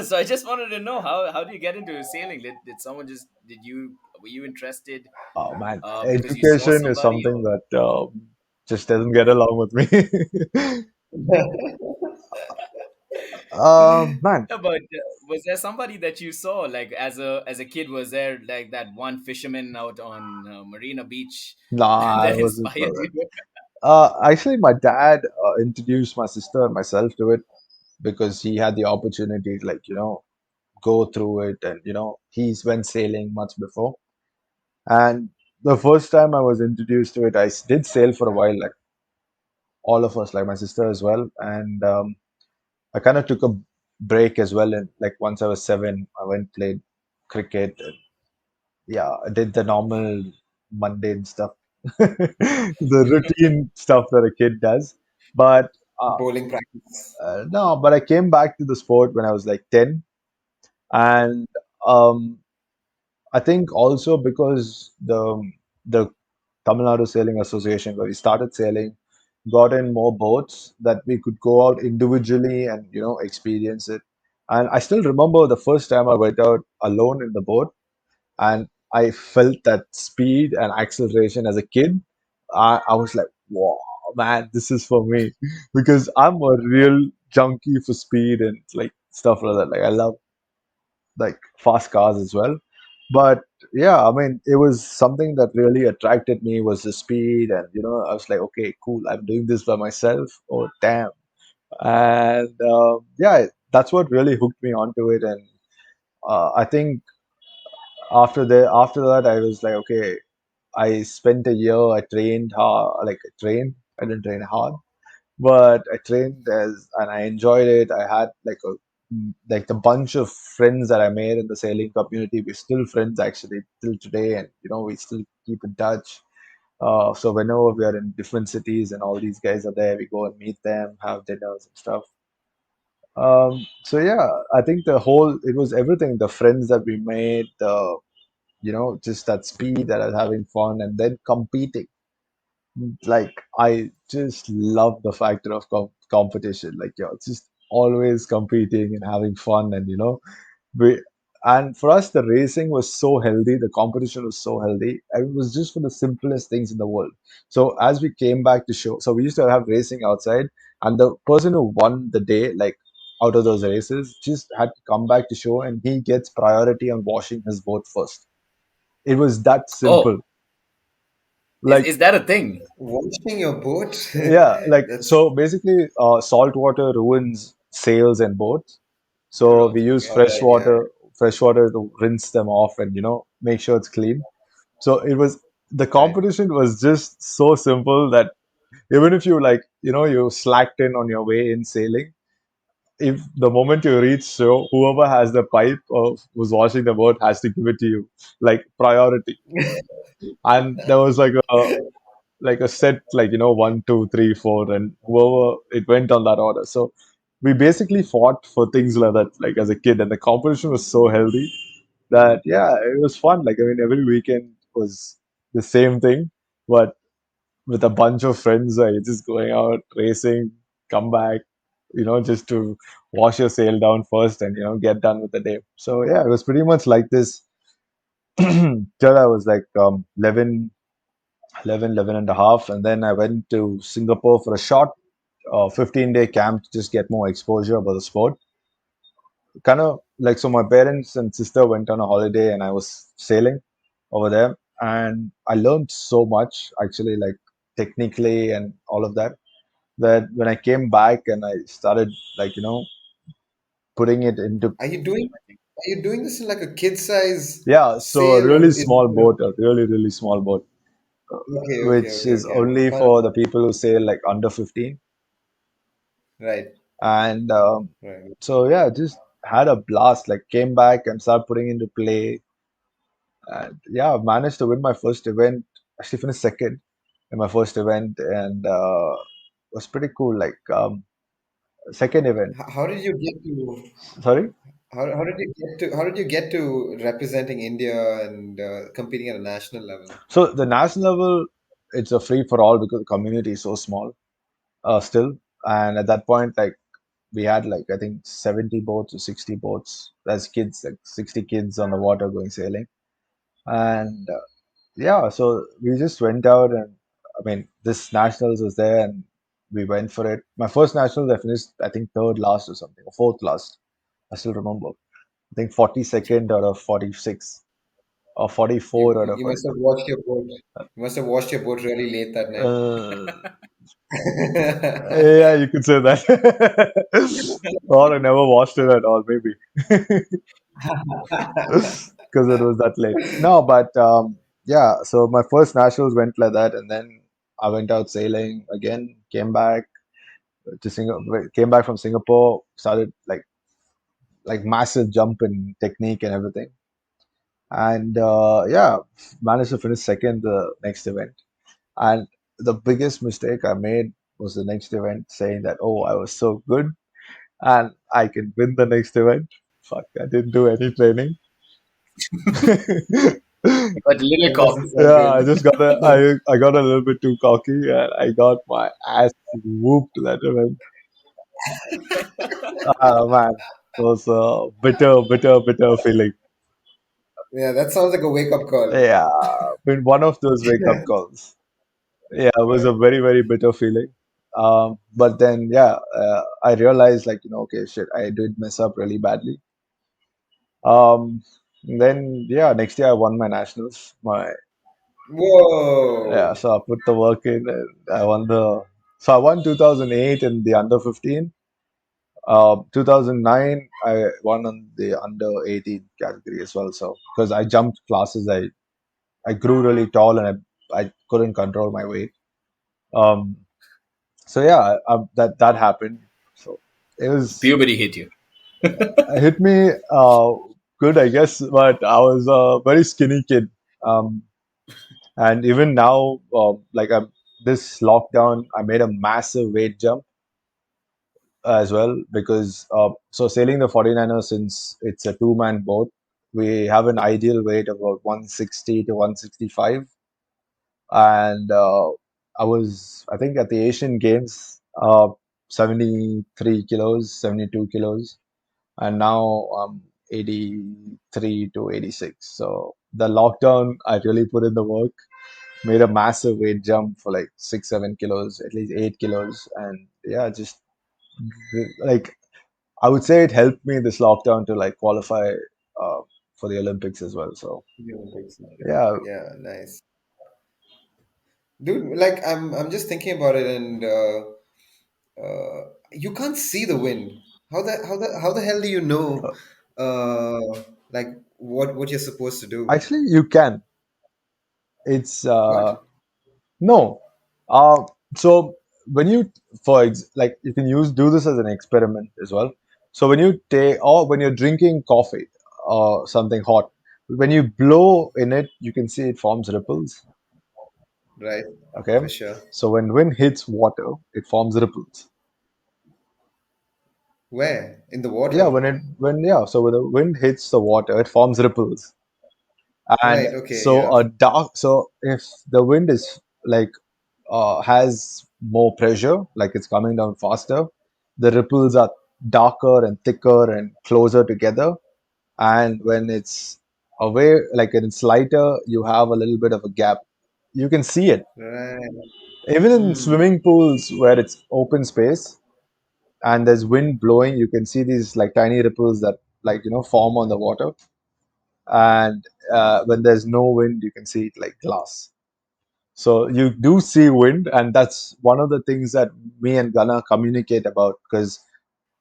So I just wanted to know how do you get into sailing? Did someone just did you were you interested Oh man, because you saw education is somebody, something or that just doesn't get along with me. Man, no, but was there somebody that you saw like as a kid? Was there like that one fisherman out on Marina Beach nah, I that wasn't, inspired brother. you? Actually, my dad introduced my sister and myself to it because he had the opportunity to, like, go through it, and he's went sailing much before. And the first time I was introduced to it, did sail for a while, like all of us, like my sister as well. And I kind of took a break as well. And like once I was 7, I went played cricket. And yeah, I did the normal mundane stuff, the routine stuff that a kid does. But uh, Bowling practice. no, but I came back to the sport when I was like 10. And um, I think also because the Tamil Nadu Sailing Association, where we started sailing, got in more boats that we could go out individually and experience it. And I still remember the first time I went out alone in the boat, and I felt that speed and acceleration as a kid. I was like, wow, man, this is for me because I'm a real junkie for speed and like stuff like that. Like I love like fast cars as well. But yeah, I mean, it was something that really attracted me was the speed, and I was like, okay, cool, I'm doing this by myself. Oh, damn! And yeah, that's what really hooked me onto it. And I think after that, I was like, okay, I spent a year. I trained hard, like I trained. I didn't train hard, but I trained and I enjoyed it. I had like the bunch of friends that I made in the sailing community. We're still friends actually till today, and we still keep in touch. So whenever we are in different cities and all these guys are there, we go and meet them, have dinners and stuff. So yeah, I think the whole it was everything. The friends that we made, the just that speed, that I was having fun, and then competing. Like I just love the factor of competition. Like you're just always competing and having fun, and we and for us the racing was so healthy, the competition was so healthy, and it was just for the simplest things in the world. So as we came back to show, so we used to have racing outside, and the person who won the day, like out of those races, just had to come back to show, and he gets priority on washing his boat first. It was that simple. Oh, Like is that a thing? Washing your boat? yeah, like That's so basically, salt water ruins sails and boats. So True. we use Okay. all right. Yeah. fresh water to rinse them off and make sure it's clean. So it was the Right. competition was just so simple that even if you like, you slacked in on your way in sailing, if the moment you reach shore, whoever has the pipe or who's washing the boat has to give it to you, like priority. And there was like a set, like 1, 2, 3, 4, and whoever it went on that order. So we basically fought for things like that, like as a kid, and the competition was so healthy that yeah, it was fun. Like I mean, every weekend was the same thing, but with a bunch of friends, you're just going out racing, come back, just to wash your sail down first and get done with the day. So yeah, it was pretty much like this till I was like 11, 11 and a half, and then I went to Singapore for a short 15-day camp to just get more exposure about the sport. Kind of like, so my parents and sister went on a holiday and I was sailing over there, and I learned so much actually, like technically and all of that, that when I came back and I started like putting it into, Are you doing are you doing this in like a kid size yeah, so a sail, really or is small it boat, a really really small boat, okay, okay, which okay, is okay. only for the people who sail like under 15. Right, And right. so yeah, just had a blast, like came back and started putting into play, and yeah, managed to win my first event. Actually finished second in my first event, and was pretty cool, like second event. How did you get to Sorry. how did you get to how did you get to representing India and competing at a national level? So the national level, it's a free for all because the community is so small still. And at that point, like we had like I think 70 boats or 60 boats as kids, like 60 kids on the water going sailing. And yeah, so we just went out, and I mean, this nationals was there, and we went for it. My first nationals, I finished, I think, third last or something, or fourth last. I still remember. I think 42nd out of 46, or You 44 out of you must 40. have washed your boat. You must have washed your boat really late that night. Uh, yeah, you could say that. Or I never watched it at all, maybe, because it was that late. No, but yeah, so my first nationals went like that, and then I went out sailing again, came back to Singapore, came back from Singapore, started like massive jump in technique and everything, and yeah, managed to finish second the next event. And the biggest mistake I made was the next event, saying that, oh, I was so good and I can win the next event. Fuck, I didn't do any training. But a little That doesn't cocky. sound Yeah, I good. just got I got a little bit too cocky, and I got my ass whooped that event. Ah man, it was a bitter, bitter, bitter feeling. Yeah, that sounds like a wake up call. Yeah, been one of those wake up calls. Yeah, it was a very, very bitter feeling. But then, yeah, I realized, like, okay, shit, I did mess up really badly. Um, then, yeah, next year I won my nationals. Yeah, Whoa. so I put the work in, and so I won 2008 in the under 15. 2009, I won on the under 18 category as well. So, because I jumped classes, I grew really tall, and I couldn't control my weight. Um, so yeah, that happened. So it was Puberty hit you. hit me good, I guess, but I was a very skinny kid. Um, and even now, like this lockdown, I made a massive weight jump as well, because so sailing the 49ers, since it's a two-man boat, we have an ideal weight of about 160 to 165. And I think at the Asian Games, 73 kilos, 72 kilos, and now 83 to 86. So the lockdown, I really put in the work, made a massive weight jump for like 6, 7 kilos, at least 8 kilos, and yeah, just like I would say it helped me this lockdown to like qualify uh, for the Olympics as well. So The Olympics. yeah, Yeah, nice. Dude, like I'm just thinking about it, and you can't see the wind. How the hell do you uh, know like what you're supposed to do? actually you can. It's What? no. Uh, so when you, like, you can do this as an experiment as well. So when you take, or when you're drinking coffee or something hot, when you blow in it, you can see it forms ripples. Right. Okay. For sure. So when wind hits water, it forms ripples. Where? In the Yeah, water. so when the wind hits the water, it forms ripples. And Right. Okay. so Yeah. if the wind is like has more pressure, like it's coming down faster, the ripples are darker and thicker and closer together. And when it's away, like when it's lighter, you have a little bit of a gap. You can see it. Right. Even in Hmm. swimming pools where it's open space and there's wind blowing, you can see these like tiny ripples that, like, form on the water. And when there's no wind, you can see it like glass. So you do see wind, and that's one of the things that me and Gunnar communicate about, because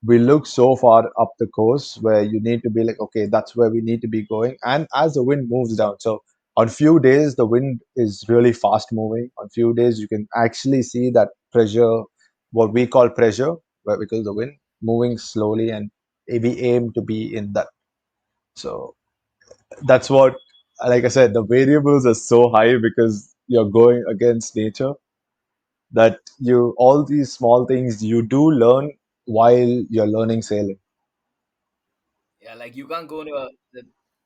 we look so far up the coast where you need to be like, okay, that's where we need to be going. And as the wind moves down, so on few days the wind is really fast moving. On few days you can actually see that pressure, what we call pressure, where because the wind moving slowly, and we aim to be in that. So that's what, like I said, the variables are so high because you're going against nature, that you all these small things you do learn while you're learning sailing. Yeah, like you can't go to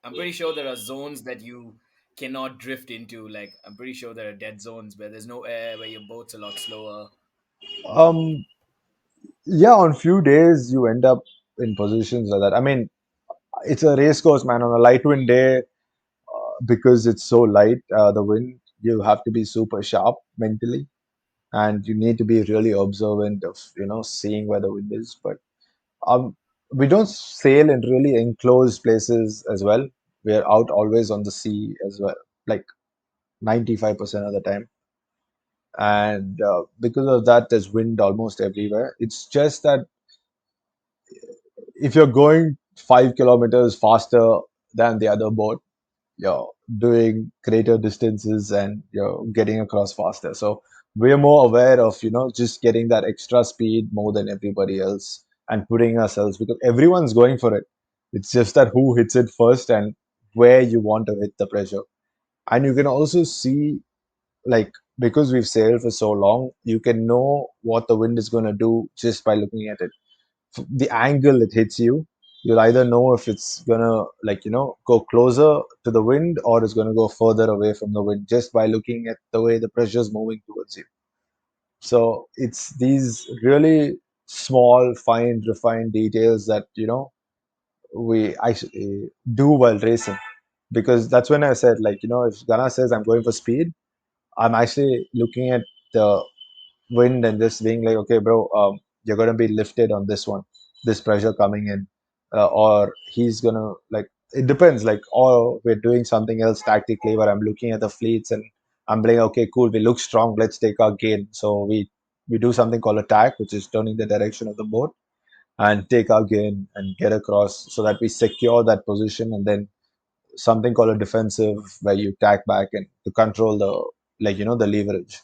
I'm pretty sure there are zones that you cannot drift into. Like I'm pretty sure there are dead zones where there's no air, where your boat's a lot slower. um yeah, on few days you end up in positions like that. I mean, it's a race course, man. On a light wind day, because it's so light, the wind, you have to be super sharp mentally, and you need to be really observant of, seeing where the wind is. But um we don't sail in really enclosed places as well. We're out always on the sea as well, like 95% of the time. And because of that, there's wind almost everywhere. It's just that if you're going 5 kilometers faster than the other boat, you're doing greater distances and you're getting across faster. So we're more aware of, just getting that extra speed more than everybody else, and putting ourselves, because everyone's going for it. It's just that who hits it first and where you want to hit the pressure. And you can also see, like, because we've sailed for so long, you can know what the wind is going to do just by looking at it. The angle it hits you, you'll either know if it's gonna, like, go closer to the wind, or it's gonna go further away from the wind, just by looking at the way the pressure is moving towards you. So it's these really small, fine, refined details that, we actually do while racing. Because that's when I said, like, if Ghana says I'm going for speed, I'm actually looking at the wind and just being like, okay, bro, you're gonna be lifted on this one, this pressure coming in, or he's gonna, like, it depends. Like, or we're doing something else tactically where I'm looking at the fleets and I'm like, okay, cool, we look strong, let's take our gain. So we do something called attack, which is turning the direction of the boat and take our gain and get across so that we secure that position, and then something called a defensive, where you tack back and to control the, like, the leverage.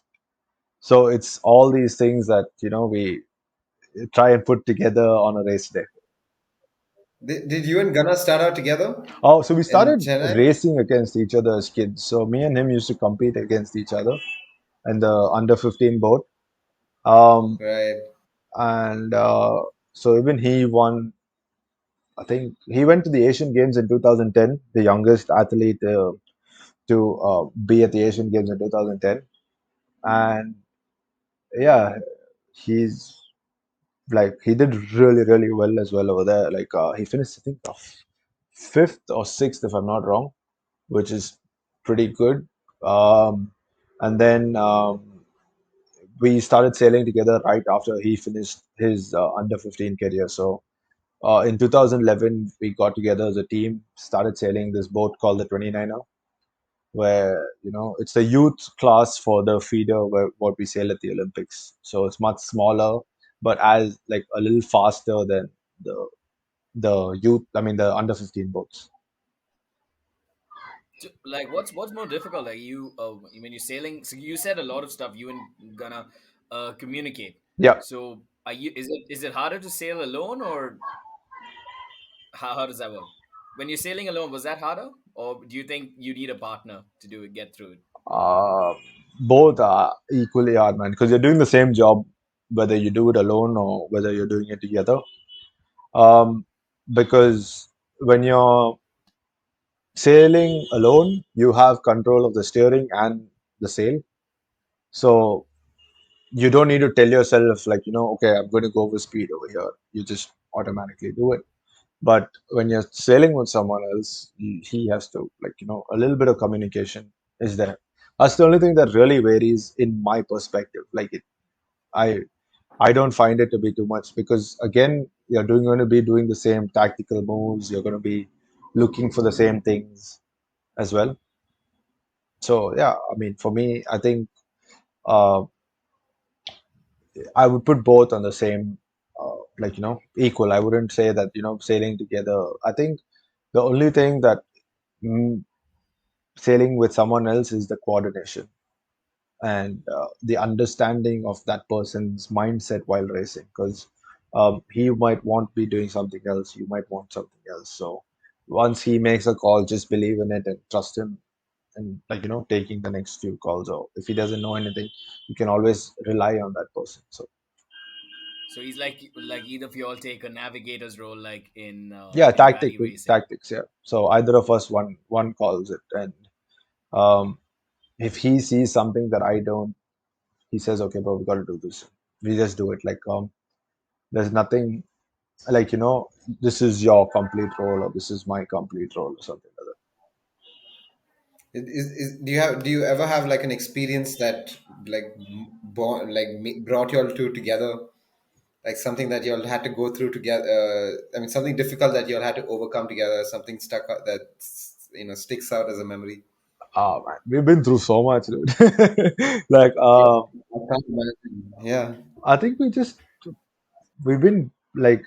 So it's all these things that, we try and put together on a race day. Did you and Gunnar start out together Oh, so we in started Chennai? racing against each other as kids. So me and him used to compete against each other in the under 15 boat. Um, Right. and so even he won. I think he went to the Asian Games in 2010, the youngest athlete to be at the Asian Games in 2010. And yeah, he's like, he did really, really well as well over there. Like, he finished, I think, fifth or sixth, if I'm not wrong, which is pretty good. Um, and then we started sailing together right after he finished his under 15 career. So in 2011, we got together as a team, started sailing this boat called the 29er, where, it's the youth class for the feeder, where what we sail at the Olympics. So it's much smaller, but as like a little faster than the youth. I mean, the under 15 boats. Like, what's more difficult? Like, when you're sailing, so you said a lot of stuff. You and gonna communicate. Yeah. So, is it harder to sail alone, or how does that work? When you're sailing alone, was that harder, or do you think you need a partner to do it, get through it? Uh, Both are equally hard, man, because you're doing the same job, whether you do it alone or whether you're doing it together. Um, because when you're sailing alone, you have control of the steering and the sail. So you don't need to tell yourself, like, okay, I'm going to go with speed over here. You just automatically do it. But when you're sailing with someone else, he has to, like, a little bit of communication is there. That's the only thing that really varies in my perspective. Like, I I don't find it to be too much because again, you're going to be doing the same tactical moves. You're going to be looking for the same things as well. So yeah, I mean, for me, I think uh, I would put both on the same, like, equal. I wouldn't say that, sailing together. I think the only thing that mm, sailing with someone else is the coordination and the understanding of that person's mindset while racing because he might want to be doing something else, you might want something else. So once he makes a call, just believe in it and trust him and, like, taking the next few calls. Or if he doesn't know anything, you can always rely on that person. So So he's like either of you all take a navigator's role, like yeah, in rally racing. tactics, yeah. So either of us, one calls it, and um, if he sees something that I don't, he says, okay, but we got to do this. We just do it. Like, there's nothing like, this is your complete role or this is my complete role or something like Do you ever have like an experience that like brought you all two together, like something that you all had to go through together? I mean, something difficult that you all had to overcome together, something stuck out that sticks out as a memory. that. Ah, man, we've been through so much, dude. Like, Yeah, I can't imagine. Yeah, I think we've been like,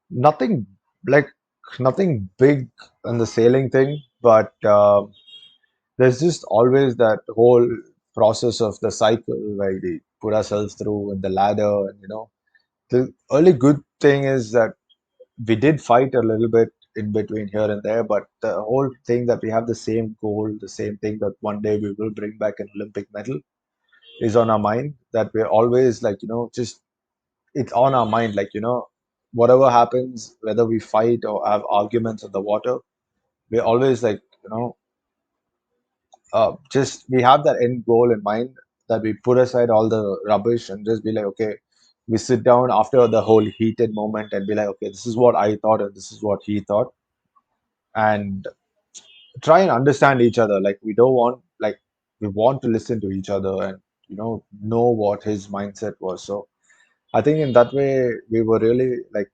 nothing, like, nothing big on the sailing thing, but there's just always that whole process of the cycle where we put ourselves through and the ladder. And, the only good thing is that we did fight a little bit in between here and there, but the whole thing that we have the same goal, the same thing that one day we will bring back an Olympic medal is on our mind. That we're always like, just it's on our mind. Like, whatever happens, whether we fight or have arguments on the water, we're always like, just we have that end goal in mind that we put aside all the rubbish and just be like, okay, we sit down after the whole heated moment and be like, okay, this is what I thought and this is what he thought, and try and understand each other. Like, we don't want, like, we want to listen to each other and, know what his mindset was. So I think in that way we were really like,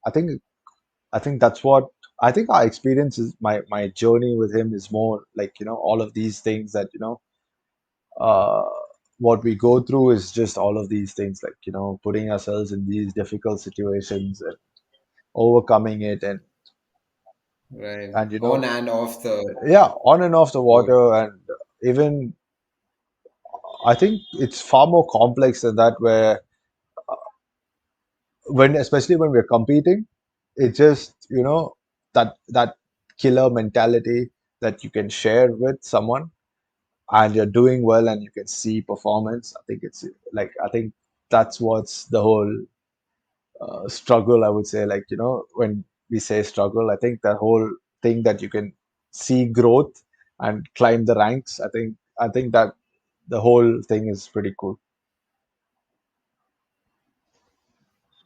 I think I think that's what I think our experience is. My journey with him is more like, all of these things that, uh, what we go through is just all of these things, like, putting ourselves in these difficult situations and overcoming it, right. and On and off the yeah, on and off the boat. water. And even I think it's far more complex than that, where when, especially when we're competing, it's just, that killer mentality that you can share with someone and you're doing well and you can see performance. I think it's like, I think that's what's the whole struggle, I would say. Like, when we say struggle, I think that whole thing that you can see growth and climb the ranks. I think that the whole thing is pretty cool.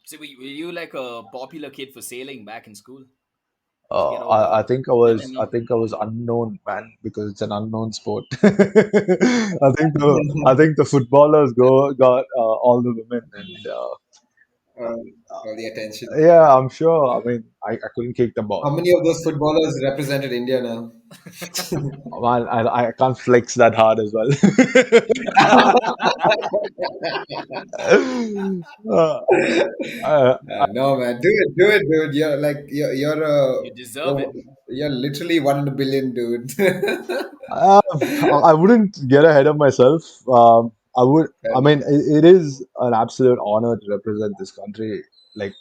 So were you like a popular kid for sailing back in school? Did you get all I the think women? I think I was unknown, man, because it's an unknown sport. I think the footballers got all the women, and uh, all the attention. Yeah, I'm sure. I mean, I couldn't kick the How ball. many of those footballers represented India now? Man, I can't flex that hard as well. uh, uh, No, man, do it, dude. You're like You deserve you're it. you're literally 1 in a billion, dude. uh, I wouldn't get ahead of myself. I would. I mean, it is an absolute honor to represent this country. Like,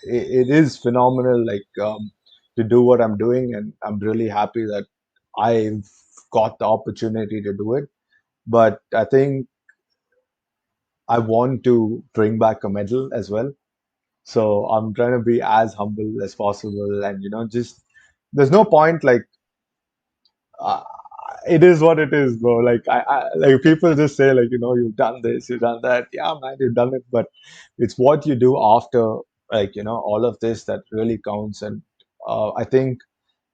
it is phenomenal. Like, to do what I'm doing, and I'm really happy that I've got the opportunity to do it. But I think I want to bring back a medal as well. So I'm trying to be as humble as possible, and just there's no point like uh, it is what it is, bro. Like like people just say like you've done this, you've done that. Yeah, man, you've done it, but it's what you do after like all of this that really counts, and I think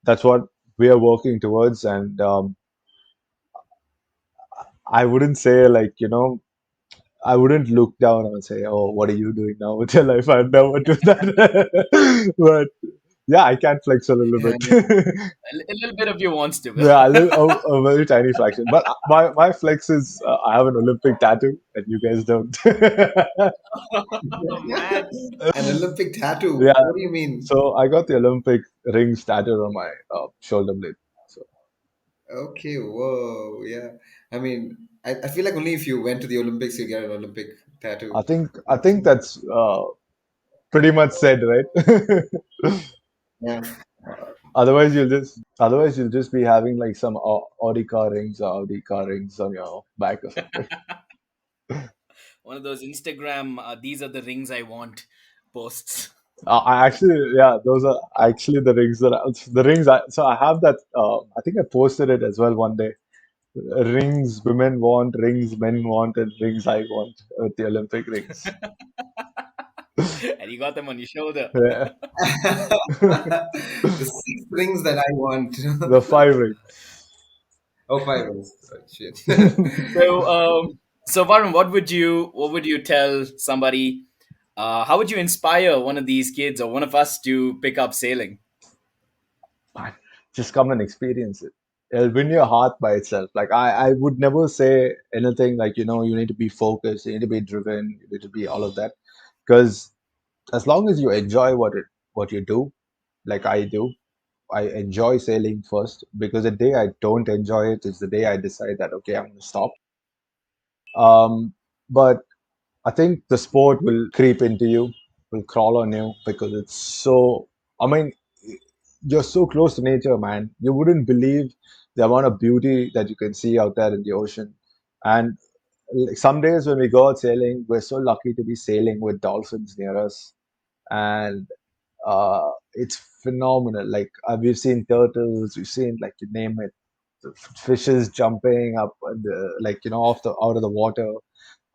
that's what we are working towards. And I wouldn't say like I wouldn't look down and say, "Oh, what are you doing now with your life?" I'd never do that. But yeah, I can flex a little Yeah, bit. A little bit of you wants to. Yeah, a very tiny fraction. But my flex is I have an Olympic tattoo, and you guys don't. Oh, man. an Olympic tattoo. Yeah, What do you mean? so I got the Olympic rings tattooed on my shoulder blade. So Okay, whoa, yeah. I mean, I feel like only if you went to the Olympics you get an Olympic tattoo. I think that's pretty much said, right? Yeah. Otherwise you'll just be having like some Audi car rings or Audi car rings on your back or something. One of those Instagram, these are the rings I want posts. I actually, yeah, those are actually the rings the rings. So I have that. I think I posted it as well one day. Rings women want, rings men want, and rings I want with the Olympic rings. And you got them on your shoulder. Yeah. The six rings that I want. The five rings. Oh, five rings. Sorry, shit. So, so Varun, what would you tell somebody? How would you inspire one of these kids or one of us to pick up sailing? Man, just come and experience it. It'll win your heart by itself. Like I would never say anything like you need to be focused, you need to be driven, you need to be all of that. Because as long as you enjoy what you do, like I do, I enjoy sailing first. Because the day I don't enjoy it is the day I decide that okay, I'm gonna stop. But I think the sport will creep into you, will crawl on you because it's so. I mean, you're so close to nature, man. You wouldn't believe the amount of beauty that you can see out there in the ocean. And like, some days when we go out sailing, we're so lucky to be sailing with dolphins near us, and it's phenomenal. Like we've seen turtles, we've seen like you name it, the fishes jumping up, like off the out of the water,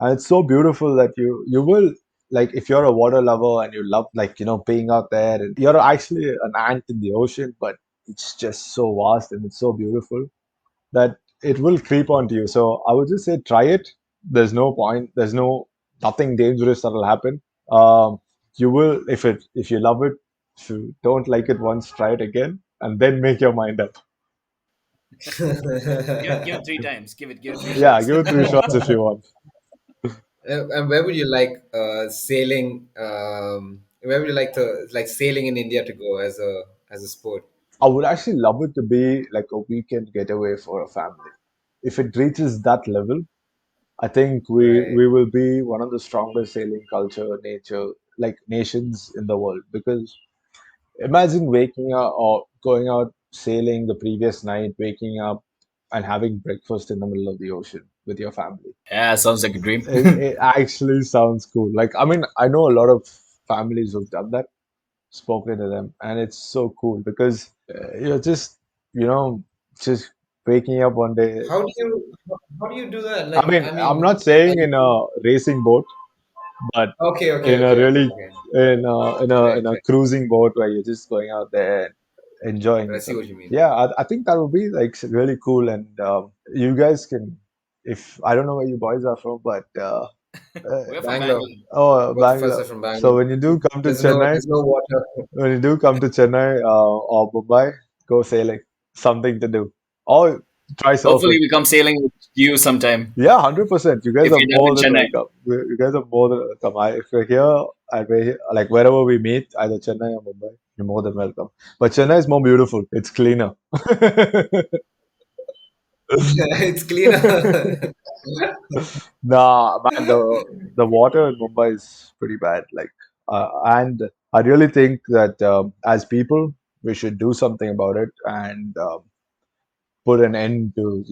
and it's so beautiful that you will like if you're a water lover and you love like being out there and you're actually an ant in the ocean, but it's just so vast and it's so beautiful that it will creep onto you. So I would just say try it. There's no point. There's nothing dangerous that will happen. Um, you will if you love it. If you don't like it once, try it again, and then make your mind up. Give it three times. Give it three Yeah, shots. give it three shots if you want. And where would you like sailing? Where would you like to like sailing in India to go as a sport? I would actually love it to be like a weekend getaway for a family. If it reaches that level, I think Right. we will be one of the strongest sailing culture, nature, like nations in the world. Because imagine waking up or going out sailing the previous night, waking up and having breakfast in the middle of the ocean with your family. Yeah, sounds like a dream. It actually sounds cool. Like, I mean, I know a lot of families who've done that, spoken to them, and it's so cool because you're just, you know, just waking up one day. How do you do that? I Like mean, I I'm mean, not saying in a racing boat, but in a really okay. in Right, a right. cruising boat where you're just going out there and enjoying But I it. see So what you mean. yeah, I think that would be like really cool. And you guys can, if I don't know where you boys are from, but Uh, We're from Bangalore. Bangalore. oh, Both of us are Bangalore. from So Bangalore. when you do come to Chennai, There's no water. when you do come to Chennai or Mumbai, go sailing. Something to do. Or try Hopefully, surfing. we come sailing with you sometime Yeah, 100%. You guys if are you're down more in than Chennai. welcome. You guys are more than welcome. If you're here and we're here, like wherever we meet, either Chennai or Mumbai, you're more than welcome. But Chennai is more beautiful. It's cleaner. It's cleaner. Nah, man, the water in Mumbai is pretty bad. And I really think that as people, we should do something about it and put an end to,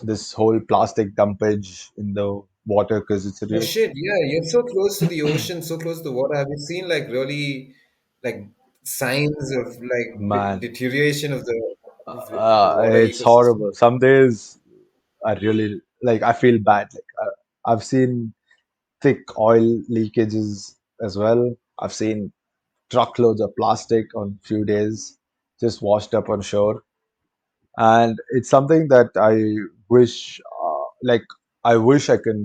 this whole plastic dumpage in the water because it's a Oh real shit, yeah, you're so close to the ocean, so close to the water. Have you seen like really like signs of like man. deterioration of the water It's ecosystem? horrible. Some days I really like. I feel bad. I've seen thick oil leakages as well. I've seen truckloads of plastic on few days just washed up on shore, and it's something that I wish, I wish I can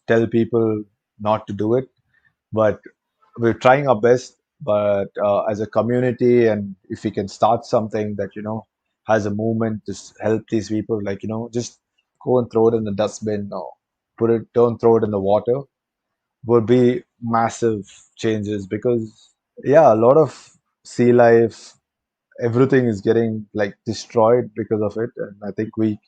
tell people not to do it, but we're trying our best. But as a community, and if we can start something that has a movement to help these people, just go and throw it in the dustbin or don't throw it in the water, would be massive changes because yeah, a lot of sea life, everything is getting like destroyed because of it, and I think we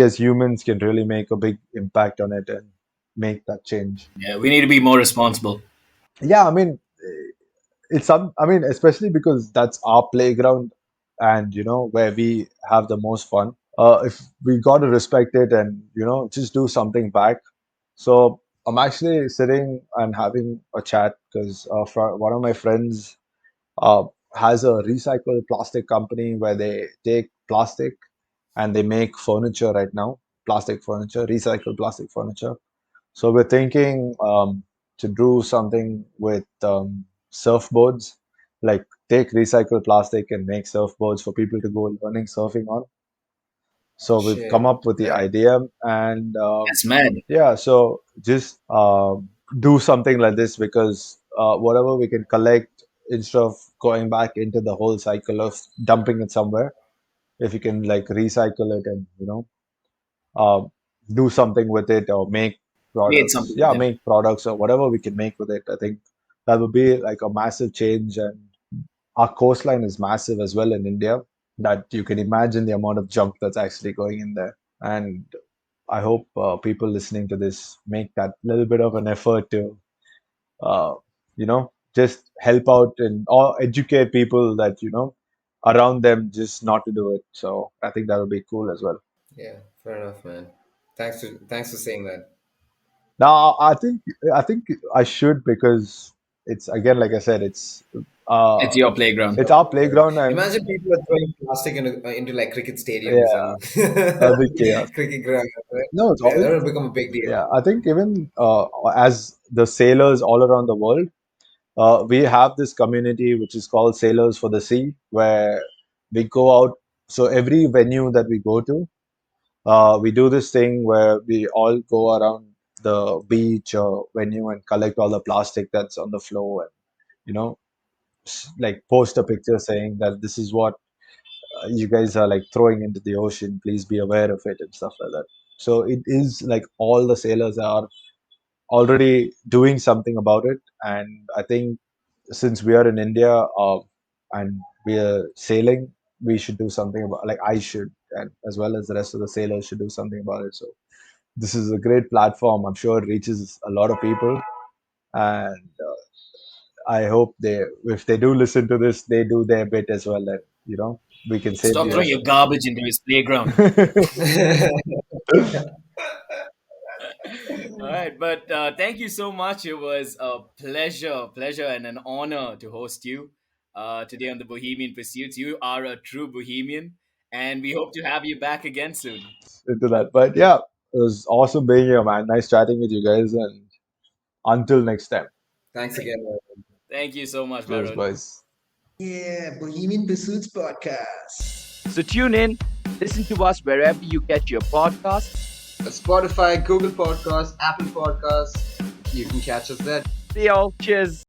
as humans can really make a big impact on it and make that change. Yeah, we need to be more responsible. Yeah, I mean, it's some. I mean, especially because that's our playground, and where we have the most fun. If we got to respect it and just do something back. So I'm actually sitting and having a chat because one of my friends uh, has a recycled plastic company where they take plastic and they make furniture right now. Plastic furniture, recycled plastic furniture. So we're thinking to do something with surfboards, like take recycled plastic and make surfboards for people to go learning surfing on. So we've come Shit, up with the that idea, and That's mad. yeah, so just do something like this because whatever we can collect instead of going back into the whole cycle of dumping it somewhere, if you can like recycle it and uh, do something with it or make Create products. something with Yeah, it. make products or whatever we can make with it. I think that would be like a massive change. And our coastline is massive as well in India, that you can imagine the amount of junk that's actually going in there. And I hope people listening to this make that little bit of an effort to, just help out and or educate people that, around them just not to do it. So I think that would be cool as well. yeah, fair enough, man. Thanks for saying that. Now, I think I should because it's again, like I said, uh, It's your playground. it's our playground, and Imagine people are throwing plastic into like cricket stadiums yeah, and a big chaos. cricket grounds, right? No, it's Yeah, always that will become a big deal. yeah. I think even as the sailors all around the world, we have this community which is called Sailors for the Sea, where we go out. So every venue that we go to, we do this thing where we all go around the beach or venue and collect all the plastic that's on the floor and like post a picture saying that this is what you guys are like throwing into the ocean, please be aware of it and stuff like that. So it is like all the sailors are already doing something about it, and I think since we are in India, and we are sailing, we should do something about, like I should, and as well as the rest of the sailors should do something about it. So this is a great platform. I'm sure it reaches a lot of people, and I hope if they do listen to this, they do their bit as well, and we can save Stop the throwing your ocean. garbage into his playground. All right, but thank you so much. It was a pleasure, and an honor to host you today on the Bohemian Pursuits. You are a true Bohemian, and we hope to have you back again soon. Into that. But yeah, it was awesome being here, man. Nice chatting with you guys, and until next time. Thanks Thank, again. thank you so much, Cheers, Varun. boys. Yeah, Bohemian Pursuits podcast. So tune in, listen to us wherever you get your podcasts, Spotify, Google Podcasts, Apple Podcasts. You can catch us there. See y'all. Cheers.